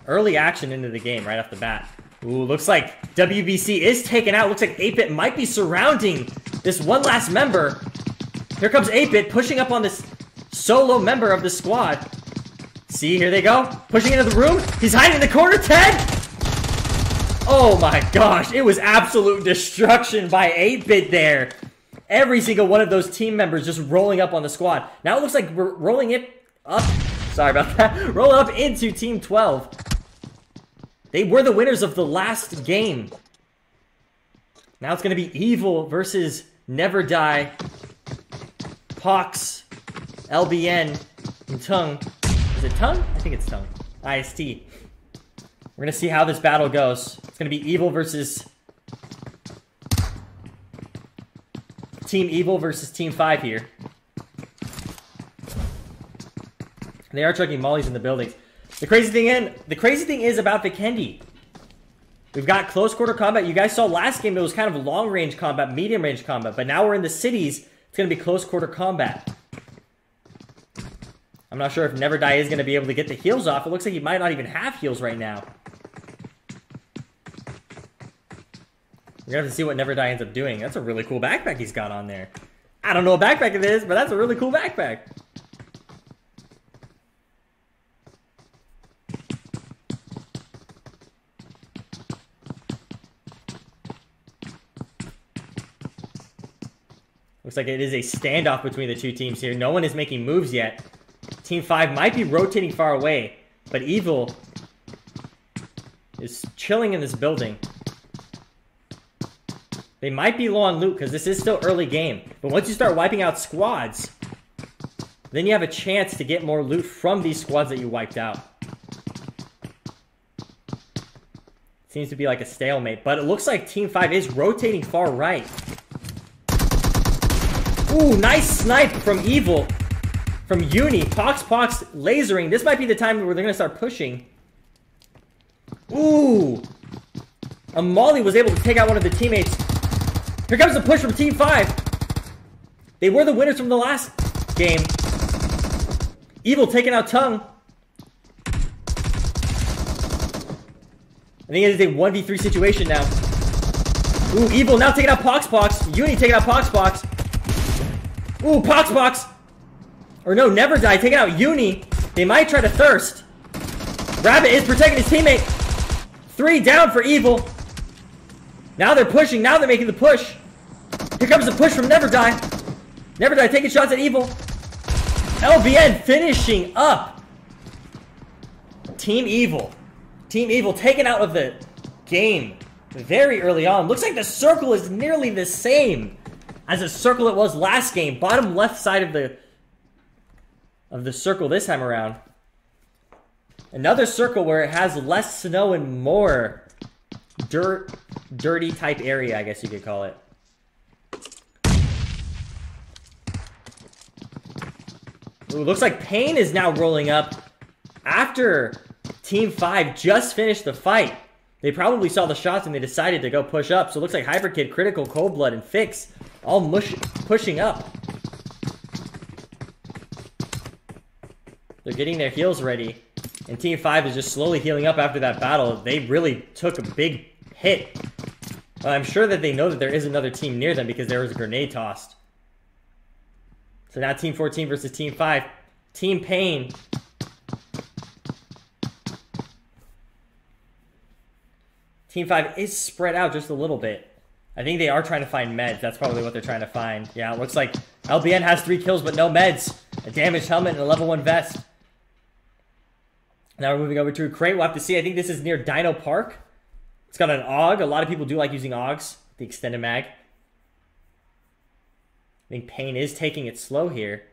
Early action into the game right off the bat. Ooh, looks like WBC is taken out. Looks like 8-Bit might be surrounding this one last member. Here comes 8-Bit pushing up on this solo member of the squad. See, here they go. Pushing into the room. He's hiding in the corner. 10! Oh my gosh. It was absolute destruction by 8-Bit there. Every single one of those team members just rolling up on the squad. Now it looks like we're rolling it up. Sorry about that. Roll up into Team 12. They were the winners of the last game. Now it's going to be Evil versus Never Die. Pox, LBN, and Tongue. Is it Tongue? I think it's Tongue. IST. We're going to see how this battle goes. It's going to be Evil versus... Team Evil versus Team 5 here. They are chucking mollies in the buildings. The crazy thing is about Vikendi. We've got close quarter combat. You guys saw last game it was kind of long range combat, medium range combat, but now we're in the cities. It's going to be close quarter combat. I'm not sure if Never Die is going to be able to get the heals off. It looks like he might not even have heals right now. We're going to have to see what Never Die ends up doing. That's a really cool backpack he's got on there. I don't know what backpack it is, but that's a really cool backpack. Looks like it is a standoff between the two teams here. No one is making moves yet. Team 5 might be rotating far away, but Evil is chilling in this building. They might be low on loot because this is still early game. But once you start wiping out squads, then you have a chance to get more loot from these squads that you wiped out. Seems to be like a stalemate, but it looks like Team 5 is rotating far right. Ooh, nice snipe from Evil. From Uni. Pox lasering. This might be the time where they're going to start pushing. Ooh. A Molly was able to take out one of the teammates. Here comes the push from Team 5. They were the winners from the last game. Evil taking out Tongue. I think it is a 1v3 situation now. Ooh, Evil now taking out Pox. Uni taking out Pox. Ooh, Pox. Or no, Never Die taking out Uni. They might try to thirst. Rabbit is protecting his teammate. 3 down for Evil. Now they're pushing. Now they're making the push. Here comes the push from Never Die. Never Die taking shots at Evil. LBN finishing up. Team Evil. Team Evil taken out of the game very early on. Looks like the circle is nearly the same as the circle it was last game. Bottom left side of the circle this time around. Another circle where it has less snow and more dirty type area, I guess you could call it. Ooh, looks like Pain is now rolling up after Team 5 just finished the fight. They probably saw the shots and they decided to go push up. So it looks like Hyperkid, Critical, Cold Blood, and Fix all pushing up. They're getting their heals ready. And Team 5 is just slowly healing up after that battle. They really took a big hit. I'm sure that they know that there is another team near them because there was a grenade tossed. So now Team 14 versus Team 5. Team Pain. Team 5 is spread out just a little bit. I think they are trying to find meds. That's probably what they're trying to find. Yeah, it looks like LBN has 3 kills but no meds. A damaged helmet and a level 1 vest. Now we're moving over to a crate. We'll have to see. I think this is near Dino Park. It's got an AUG. A lot of people do like using AUGs. The extended mag. I think Pain is taking it slow here.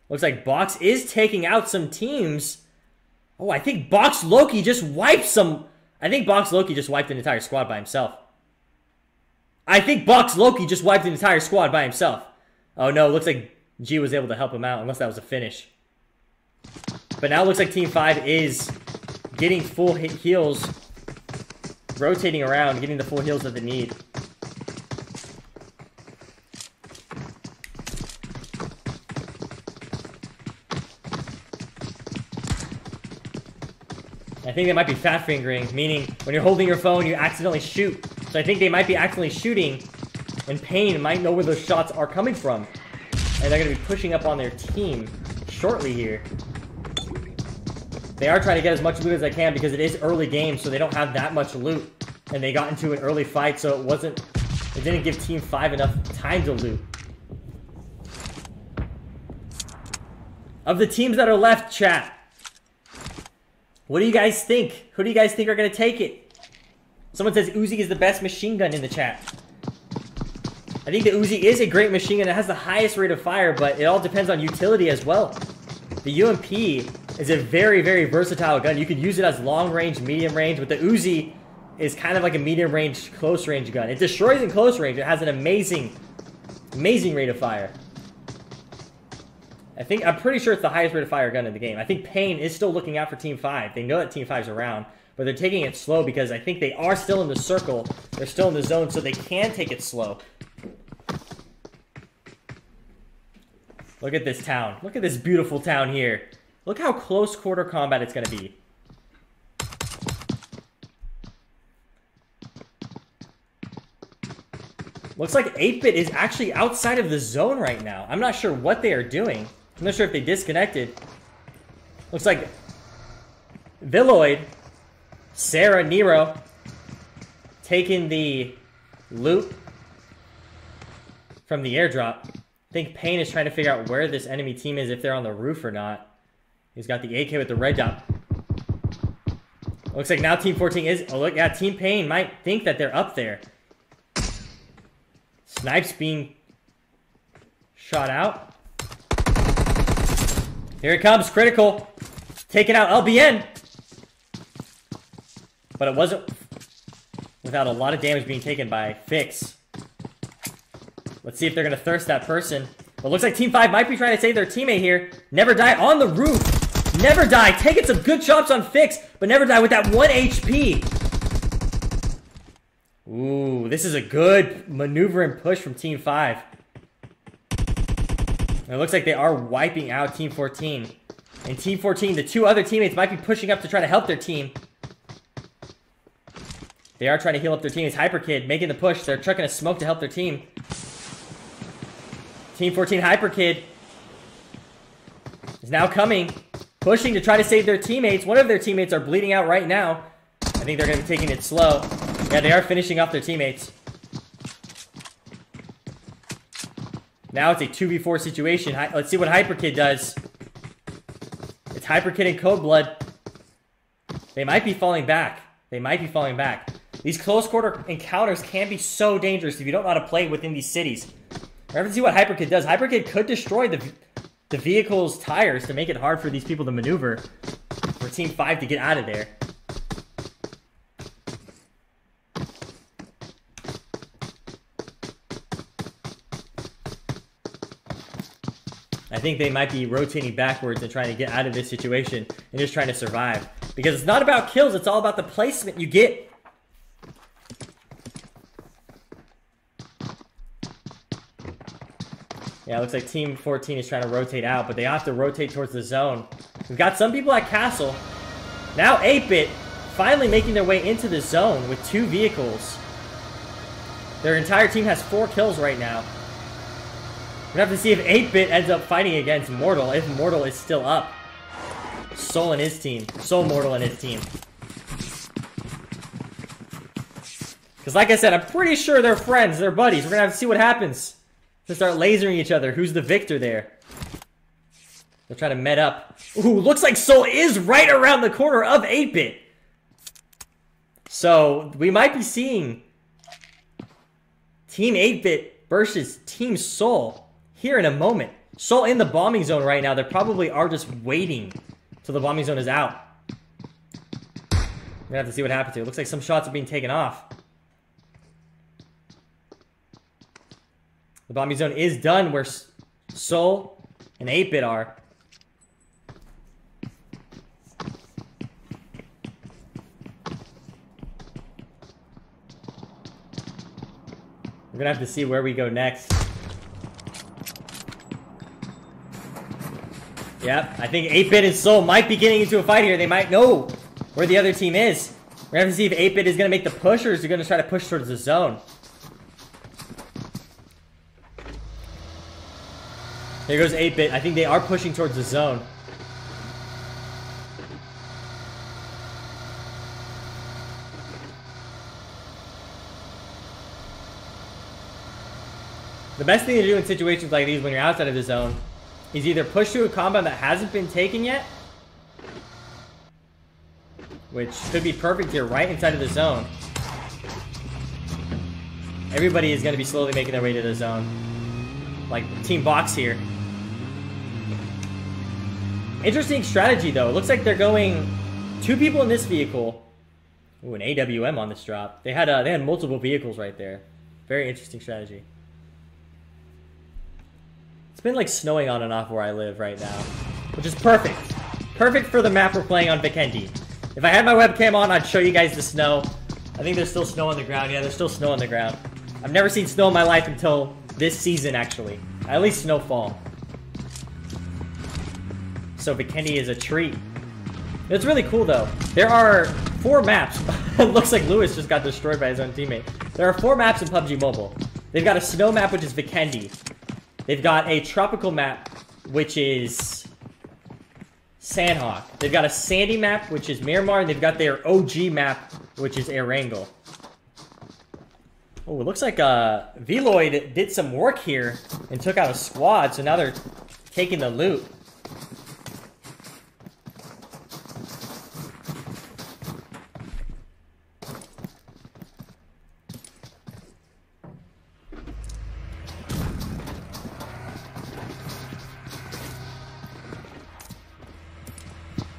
Looks like Box is taking out some teams. Oh, I think Box Loki just wiped some... I think Box Loki just wiped an entire squad by himself. Oh no, looks like G was able to help him out, unless that was a finish. But now it looks like Team 5 is getting full heals, rotating around, getting the full heals that they need. I I think they might be fat fingering, meaning when you're holding your phone, you accidentally shoot. So I think they might be accidentally shooting, and Pain might know where those shots are coming from. And they're going to be pushing up on their team shortly here. They are trying to get as much loot as they can because it is early game, so they don't have that much loot. And they got into an early fight, so it didn't give Team 5 enough time to loot. Of the teams that are left, chat, what do you guys think? Who do you guys think are going to take it? Someone says Uzi is the best machine gun in the chat. I think the Uzi is a great machine gun. It has the highest rate of fire, but it all depends on utility as well. The UMP is a very, very versatile gun. You could use it as long range, medium range, but the Uzi is kind of like a medium range, close range gun. It destroys in close range. It has an amazing, amazing rate of fire. I'm pretty sure it's the highest rate of fire gun in the game. I think Pain is still looking out for Team 5. They know that Team 5's around, but they're taking it slow because I think they are still in the circle. They're still in the zone, so they can take it slow. Look at this town. Look at this beautiful town here. Look how close quarter combat it's going to be. Looks like 8-Bit is actually outside of the zone right now. I'm not sure what they are doing. I'm not sure if they disconnected. Looks like Villoid, Sarah, Nero taking the loot from the airdrop. I think Pain is trying to figure out where this enemy team is, if they're on the roof or not. He's got the AK with the red dot. Looks like now Team 14 is... Oh, look, yeah, Team Pain might think that they're up there. Snipes being shot out. Here it comes, critical. Taking out LBN. But it wasn't without a lot of damage being taken by Fix. Let's see if they're going to thirst that person. But it looks like Team 5 might be trying to save their teammate here. Never Die on the roof. Never Die. Taking some good shots on Fix, but Never Die with that 1 HP. Ooh, this is a good maneuver and push from Team 5. It looks like they are wiping out Team 14. And Team 14, the two other teammates might be pushing up to try to help their team. They are trying to heal up their team. It's Hyperkid making the push. They're chucking a smoke to help their team. Team 14 Hyperkid is now coming, pushing to try to save their teammates. One of their teammates are bleeding out right now. I think they're going to be taking it slow. Yeah, they are finishing off their teammates. Now it's a 2v4 situation. Let's see what Hyperkid does. It's Hyperkid and Codeblood. They might be falling back. They might be falling back. These close quarter encounters can be so dangerous if you don't know how to play within these cities. We're going to see what Hyperkid does. Hyperkid could destroy the vehicle's tires to make it hard for these people to maneuver. For Team 5 to get out of there. I think they might be rotating backwards and trying to get out of this situation and just trying to survive. Because it's not about kills, it's all about the placement you get. Yeah, it looks like Team 14 is trying to rotate out, but they have to rotate towards the zone. We've got some people at Castle. Now 8-Bit finally making their way into the zone with 2 vehicles. Their entire team has 4 kills right now. We're gonna have to see if 8-Bit ends up fighting against Mortal, if Mortal is still up. Soul and his team. Soul, Mortal, and his team. Because like I said, I'm pretty sure they're friends, they're buddies. We're gonna have to see what happens. To start lasering each other. Who's the victor there? They're trying to met up. Ooh, looks like Soul is right around the corner of 8-Bit. So, we might be seeing Team 8-Bit versus Team Soul here in a moment. Soul in the bombing zone right now. They probably are just waiting till the bombing zone is out. We're gonna have to see what happens here. Looks like some shots are being taken off. The bombing zone is done where Soul and 8-Bit are. We're gonna have to see where we go next. Yep, I think 8-Bit and Soul might be getting into a fight here. They might know where the other team is. We're gonna have to see if 8-Bit is gonna make the push or is he gonna try to push towards the zone. Here goes 8-Bit. I think they are pushing towards the zone. The best thing to do in situations like these when you're outside of the zone is either push to a compound that hasn't been taken yet, which could be perfect here, right inside of the zone. Everybody is going to be slowly making their way to the zone. Like Team Box here. Interesting strategy, though. It looks like they're going 2 people in this vehicle. Ooh, an AWM on this drop. They had multiple vehicles right there. Very interesting strategy. It's been like snowing on and off where I live right now, which is perfect. Perfect for the map we're playing on Vikendi. If I had my webcam on, I'd show you guys the snow. I think there's still snow on the ground. Yeah, there's still snow on the ground. I've never seen snow in my life until this season, actually. At least snowfall. So Vikendi is a treat. It's really cool, though. There are 4 maps. It looks like Lewis just got destroyed by his own teammate. There are 4 maps in PUBG Mobile. They've got a snow map, which is Vikendi. They've got a tropical map, which is Sandhawk. They've got a sandy map, which is Miramar, and they've got their OG map, which is Erangel. Oh, it looks like Veloid did some work here and took out a squad, so now they're taking the loot.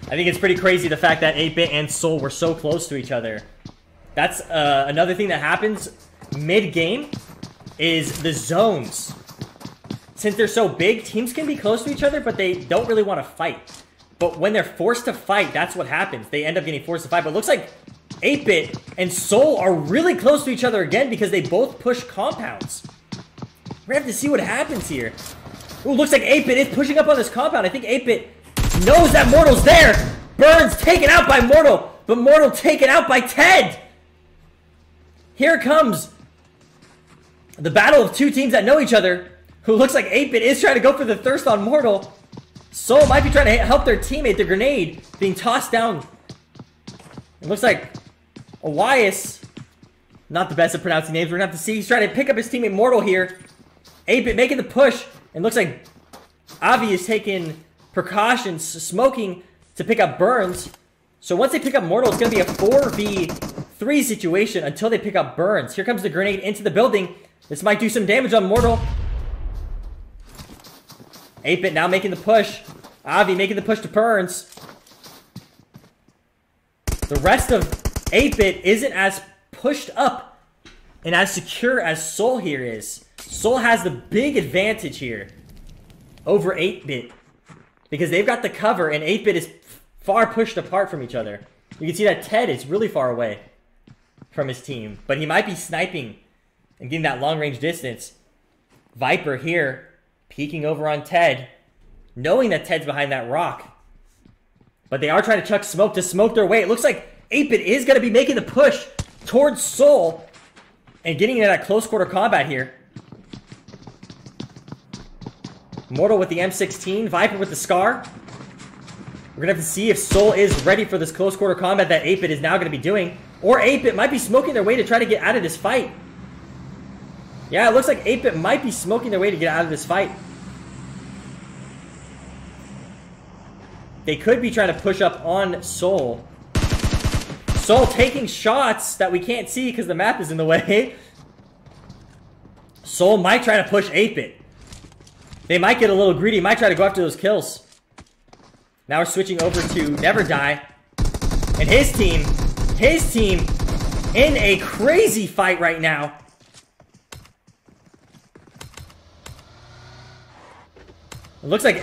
I think it's pretty crazy the fact that 8-Bit and Soul were so close to each other. That's another thing that happens mid-game is the zones. Since they're so big, teams can be close to each other, but they don't really want to fight. But when they're forced to fight, that's what happens. They end up getting forced to fight. But it looks like 8-Bit and Soul are really close to each other again because they both push compounds. We're going to have to see what happens here. Ooh, looks like 8-Bit is pushing up on this compound. I think 8-Bit knows that Mortal's there. Burns taken out by Mortal, but Mortal taken out by Ted. Here comes the battle of 2 teams that know each other, who looks like 8-Bit is trying to go for the thirst on Mortal. Soul might be trying to help their teammate, the grenade, being tossed down. It looks like Elias, not the best at pronouncing names. We're going to have to see. He's trying to pick up his teammate Mortal here. 8-Bit making the push. And looks like Avi is taking precautions, smoking to pick up Burns. So once they pick up Mortal, it's going to be a 4v3 situation until they pick up Burns. Here comes the grenade into the building. This might do some damage on Mortal. 8-Bit now making the push. Avi making the push to Burns. The rest of 8-Bit isn't as pushed up and as secure as Soul here is. Soul has the big advantage here over 8-Bit because they've got the cover and 8-Bit is far pushed apart from each other. You can see that Ted is really far away from his team, but he might be sniping and getting that long-range distance. Viper here, peeking over on Ted, knowing that Ted's behind that rock. But they are trying to chuck smoke to smoke their way. It looks like 8-Bit is going to be making the push towards Soul and getting into that close-quarter combat here. Mortal with the M16, Viper with the Scar. We're going to have to see if Soul is ready for this close-quarter combat that 8-Bit is now going to be doing. Or 8-Bit might be smoking their way to try to get out of this fight. Yeah, it looks like 8-Bit might be smoking their way to get out of this fight. They could be trying to push up on Soul. Soul taking shots that we can't see because the map is in the way. Soul might try to push 8-Bit. They might get a little greedy, might try to go after those kills. Now we're switching over to Never Die. And his team in a crazy fight right now. It looks like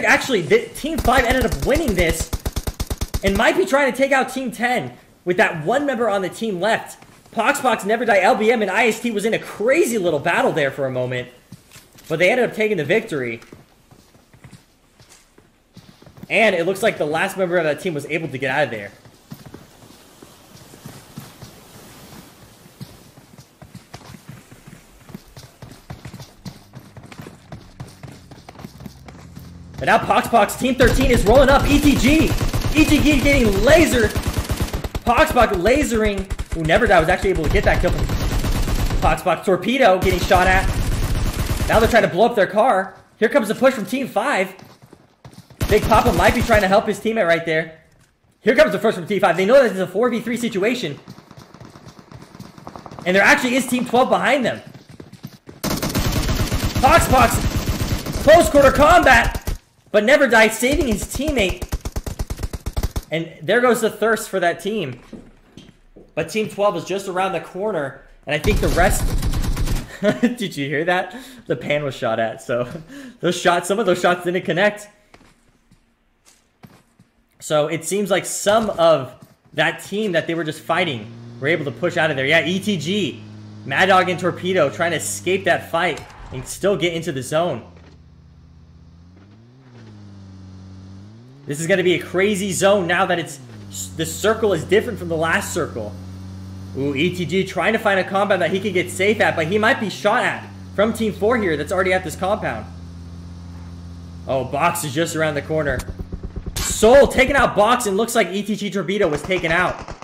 actually Team 5 ended up winning this and might be trying to take out Team 10 with that one member on the team left. Poxpox, Never Die, LBM, and IST was in a crazy little battle there for a moment, but they ended up taking the victory. And it looks like the last member of that team was able to get out of there. And now Poxpox, Team 13 is rolling up. ETG! ETG getting lasered. Poxpox lasering. Who never died, was actually able to get that kill from Poxpox. Torpedo getting shot at. Now they're trying to blow up their car. Here comes the push from Team 5. Big Papa might be trying to help his teammate right there. Here comes the push from Team 5. They know this is a 4v3 situation. And there actually is Team 12 behind them. Poxpox, close quarter combat. But never died, saving his teammate. And there goes the thirst for that team. But Team 12 is just around the corner. And I think the rest... Did you hear that? The pan was shot at. So those shots, some of those shots didn't connect. So it seems like some of that team that they were just fighting were able to push out of there. Yeah, ETG, Mad Dog and Torpedo trying to escape that fight and still get into the zone. This is going to be a crazy zone now that the circle is different from the last circle. Ooh, ETG trying to find a compound that he can get safe at, but he might be shot at from Team 4 here that's already at this compound. Oh, Box is just around the corner. Soul taking out Box, and looks like ETG Torpedo was taken out.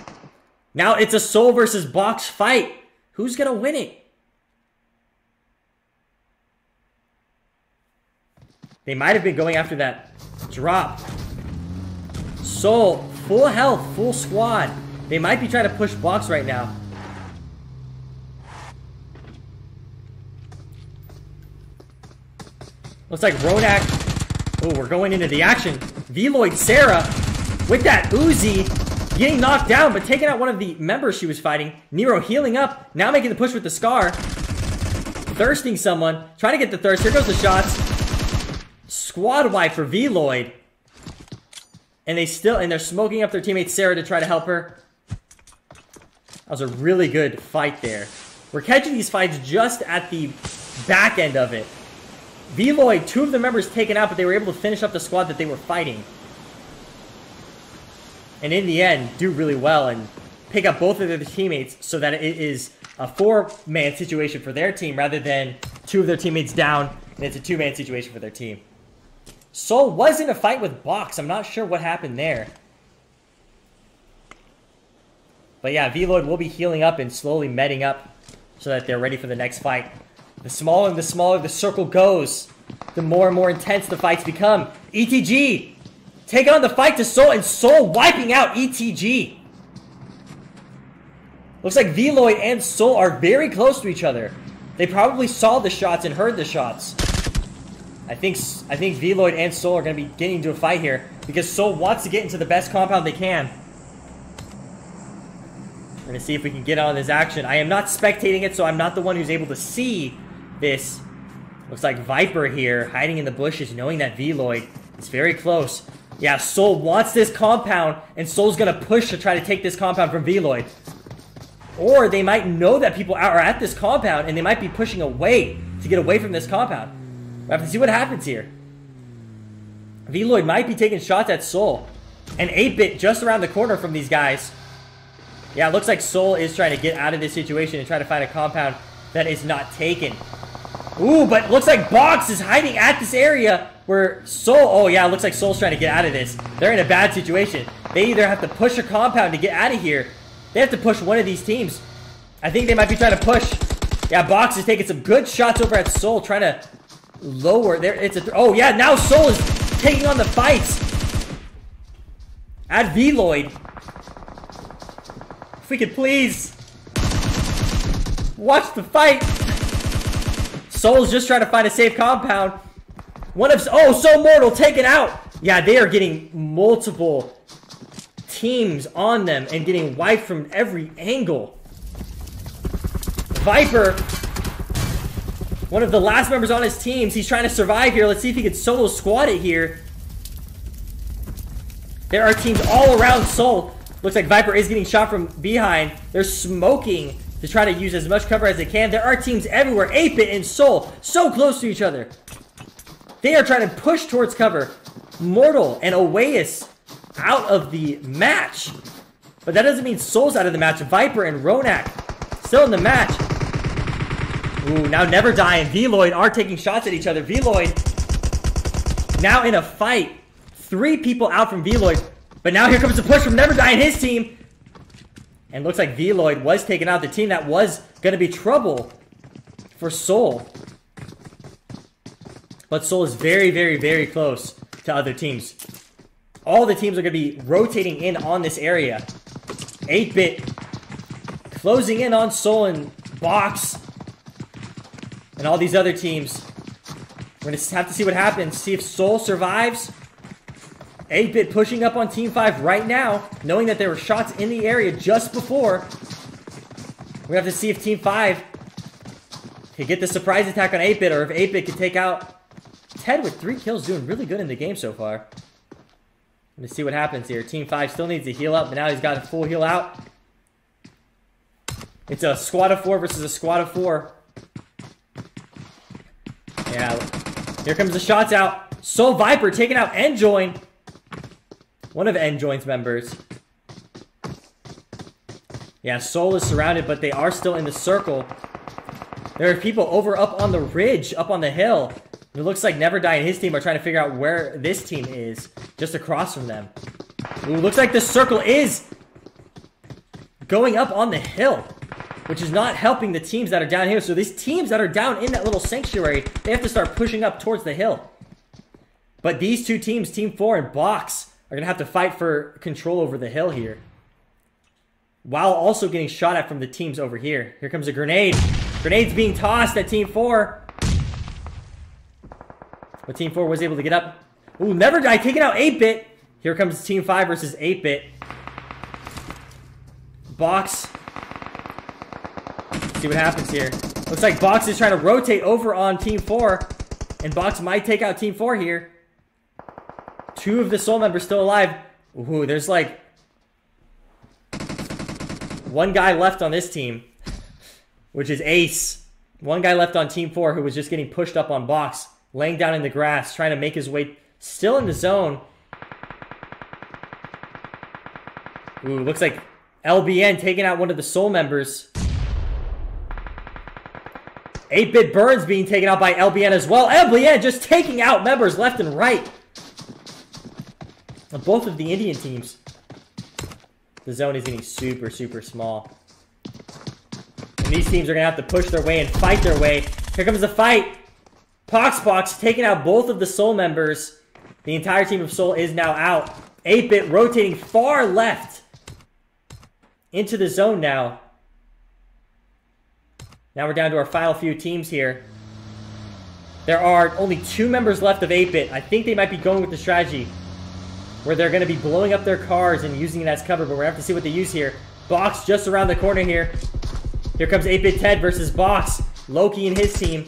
Now it's a Soul versus Box fight. Who's going to win it? They might have been going after that drop. Soul, full health, full squad. They might be trying to push Box right now. Looks like Ronak. Oh, we're going into the action. Veloid Sarah with that Uzi getting knocked down, but taking out one of the members she was fighting. Nero healing up, now making the push with the Scar. Thirsting someone, trying to get the thirst. Here goes the shots. Squad wipe for Veloid. And they're smoking up their teammate Sarah to try to help her. That was a really good fight there. We're catching these fights just at the back end of it. Veloid, 2 of the members taken out, but they were able to finish up the squad that they were fighting. And in the end, do really well and pick up both of their teammates so that it is a 4-man situation for their team rather than 2 of their teammates down, and it's a 2-man situation for their team. Soul was in a fight with Box. I'm not sure what happened there. But yeah, Veloid will be healing up and slowly medding up so that they're ready for the next fight. The smaller the circle goes, the more and more intense the fights become. ETG taking on the fight to Soul, and Soul wiping out ETG. Looks like Veloid and Soul are very close to each other. They probably saw the shots and heard the shots. I think Veloid and Soul are going to be getting into a fight here because Soul wants to get into the best compound they can. We're going to see if we can get on this action. I am not spectating it, so I'm not the one who's able to see this. Looks like Viper here, hiding in the bushes, knowing that Veloid is very close. Yeah, Soul wants this compound, and Soul's going to push to try to take this compound from Veloid. Or they might know that people are at this compound, and they might be pushing away to get away from this compound. We'll have to see what happens here. Veloid might be taking shots at Soul. And 8-Bit just around the corner from these guys. Yeah, it looks like Soul is trying to get out of this situation and try to find a compound that is not taken. Ooh, but looks like Box is hiding at this area where Soul... Oh, yeah, it looks like Soul's trying to get out of this. They're in a bad situation. They either have to push a compound to get out of here. They have to push one of these teams. I think they might be trying to push. Yeah, Box is taking some good shots over at Soul, trying to lower there. Oh, yeah, now Soul is taking on the fights. At Veloid. If we could please watch the fight. Soul's just trying to find a safe compound. Soul Mortal taken out. Yeah, they are getting multiple teams on them and getting wiped from every angle. Viper, one of the last members on his teams, he's trying to survive here. Let's see if he can solo squad it here. There are teams all around Soul. Looks like Viper is getting shot from behind. They're smoking to try to use as much cover as they can. There are teams everywhere. 8-Bit and Soul so close to each other. They are trying to push towards cover. Mortal and Oasis out of the match. But that doesn't mean Soul's out of the match. Viper and Ronak still in the match. Ooh, now Never Die and Veloid are taking shots at each other. Veloid now in a fight. 3 people out from Veloid. But now here comes the push from Never Die and his team. And looks like Veloid was taking out the team that was going to be trouble for Soul. But Soul is very, very, very close to other teams. All the teams are going to be rotating in on this area. 8-Bit closing in on Soul and Box. And all these other teams. We're going to have to see what happens. See if Soul survives. 8-Bit pushing up on Team 5 right now, knowing that there were shots in the area just before. We have to see if Team 5 can get the surprise attack on 8-Bit, or if 8-Bit can take out Ted with 3 kills, doing really good in the game so far. Let's see what happens here. Team 5 still needs to heal up, but now he's got a full heal out. It's a squad of 4 versus a squad of 4. Yeah, here comes the shots out. Soul Viper taking out Enjoin. One of Enjoin's members. Yeah, Soul is surrounded, but they are still in the circle. There are people over up on the ridge, up on the hill. It looks like Never Die and his team are trying to figure out where this team is, just across from them. Ooh, looks like the circle is going up on the hill, which is not helping the teams that are down here. So these teams that are down in that little sanctuary, they have to start pushing up towards the hill. But these 2 teams, Team 4 and Box, are going to have to fight for control over the hill here, while also getting shot at from the teams over here. Here comes a grenade. Grenade's being tossed at Team 4. But Team 4 was able to get up. Ooh, Never Die taking out 8-Bit. Here comes Team 5 versus 8-Bit. Box. Let's see what happens here. Looks like Box is trying to rotate over on Team 4. And Box might take out Team 4 here. 2 of the Soul members still alive. Ooh, there's like 1 guy left on this team, which is Ace. 1 guy left on Team 4 who was just getting pushed up on Box, laying down in the grass, trying to make his way still in the zone. Ooh, looks like LBN taking out one of the Soul members. 8-Bit Burns being taken out by LBN as well. LBN just taking out members left and right of both of the Indian teams. The zone is getting super, super small. And these teams are going to have to push their way and fight their way. Here comes the fight. Poxbox taking out both of the Soul members. The entire team of Soul is now out. 8-Bit rotating far left into the zone now. Now we're down to our final few teams here. There are only 2 members left of 8-Bit. I think they might be going with the strategy where they're going to be blowing up their cars and using it as cover, but we're going to have to see what they use here. Box just around the corner here. Here comes 8-Bit Ted versus Box. Loki and his team.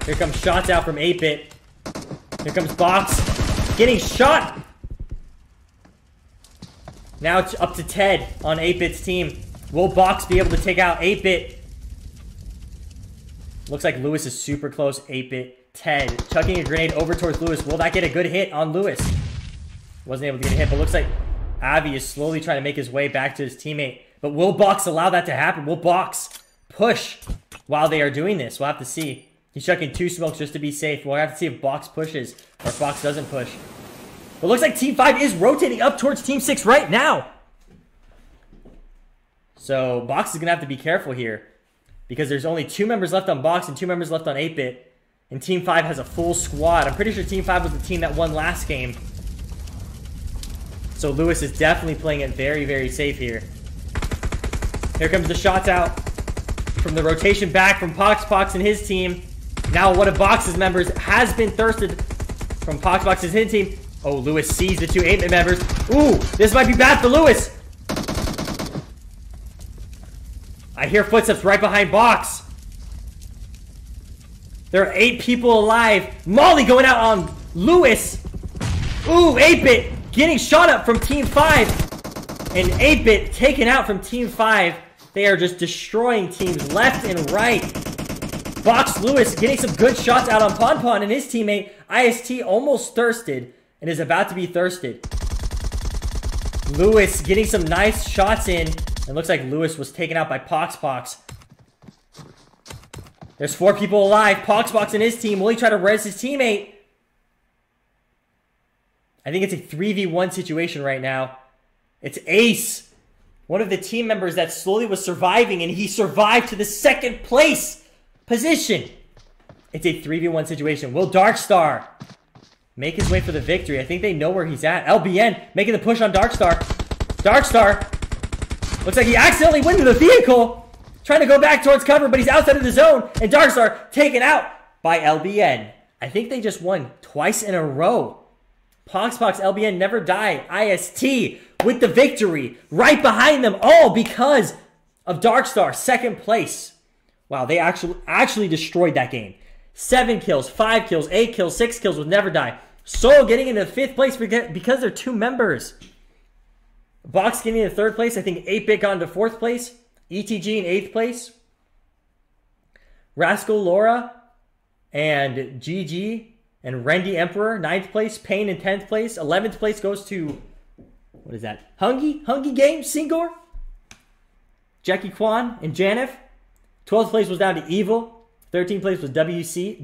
Here comes shots out from 8-Bit. Here comes Box. Getting shot! Now it's up to Ted on 8-Bit's team. Will Box be able to take out 8-Bit? Looks like Lewis is super close. 8-Bit. Ted chucking a grenade over towards Lewis. Will that get a good hit on Lewis? Wasn't able to get a hit, but looks like Avi is slowly trying to make his way back to his teammate. But will Box allow that to happen? Will Box push while they are doing this? We'll have to see. He's chucking 2 smokes just to be safe. We'll have to see if Box pushes or if Box doesn't push. But looks like Team 5 is rotating up towards Team 6 right now. So Box is going to have to be careful here, because there's only 2 members left on Box and 2 members left on 8-Bit. And Team 5 has a full squad. I'm pretty sure Team 5 was the team that won last game. So Lewis is definitely playing it very, very safe here. Here comes the shots out from the rotation back from Pox and his team. Now one of Box's members has been thirsted from Pox and his team. Oh, Lewis sees the 2 8-Bit members. Ooh, this might be bad for Lewis. I hear footsteps right behind Box. There are 8 people alive. Molly going out on Lewis. Ooh, 8-Bit getting shot up from Team 5. And 8-Bit taken out from Team 5. They are just destroying teams left and right. Box Lewis getting some good shots out on Pon Pon, and his teammate IST almost thirsted and is about to be thirsted. Lewis getting some nice shots in. It looks like Lewis was taken out by Poxbox. There's 4 people alive. Poxbox and his team. Will he try to res his teammate? I think it's a 3v1 situation right now. It's Ace, one of the team members that slowly was surviving, and he survived to the 2nd place position. It's a 3v1 situation. Will Darkstar make his way for the victory? I think they know where he's at. LBN making the push on Darkstar. Darkstar looks like he accidentally went into the vehicle, trying to go back towards cover, but he's outside of the zone, and Darkstar taken out by LBN. I think they just won twice in a row. Poxbox, LBN, Never Die, IST with the victory. Right behind them, all because of Darkstar, 2nd place. Wow, they actually destroyed that game. 7 kills, 5 kills, 8 kills, 6 kills with Never Die. Soul getting into 5th place because they're 2 members. Box getting into 3rd place. I think 8-Bit got into 4th place. ETG in 8th place. Rascal Laura and GG and Rendy Emperor, 9th place. Payne in 10th place. 11th place goes to, what is that? Hungy Game, Singor. Jackie Kwan and Janif. 12th place was down to Evil. 13th place was WPBC.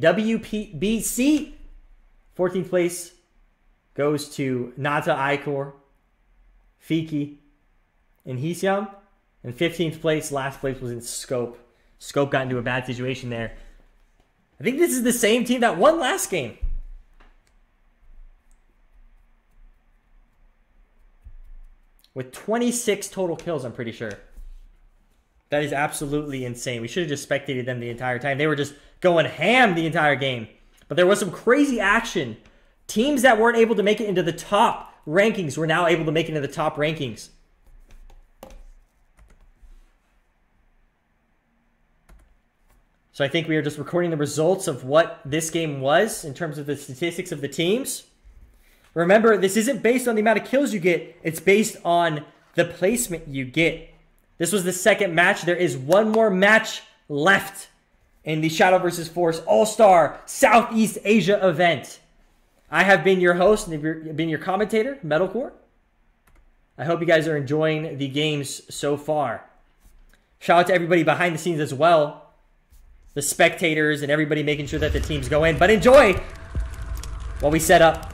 14th place goes to Nata Icor, Fiki, and Hisyam. And 15th place, last place was in Scope. Scope got into a bad situation there. I think this is the same team that won last game. With 26 total kills, I'm pretty sure. That is absolutely insane. We should have just spectated them the entire time. They were just going ham the entire game. But there was some crazy action. Teams that weren't able to make it into the top rankings were now able to make it into the top rankings. So I think we are just recording the results of what this game was in terms of the statistics of the teams. Remember, this isn't based on the amount of kills you get. It's based on the placement you get. This was the 2nd match. There is 1 more match left in the Shadow vs. Force All-Star Southeast Asia event. I have been your host and been your commentator, Metalcore. I hope you guys are enjoying the games so far. Shout out to everybody behind the scenes as well. The spectators and everybody making sure that the teams go in. But enjoy while we set up.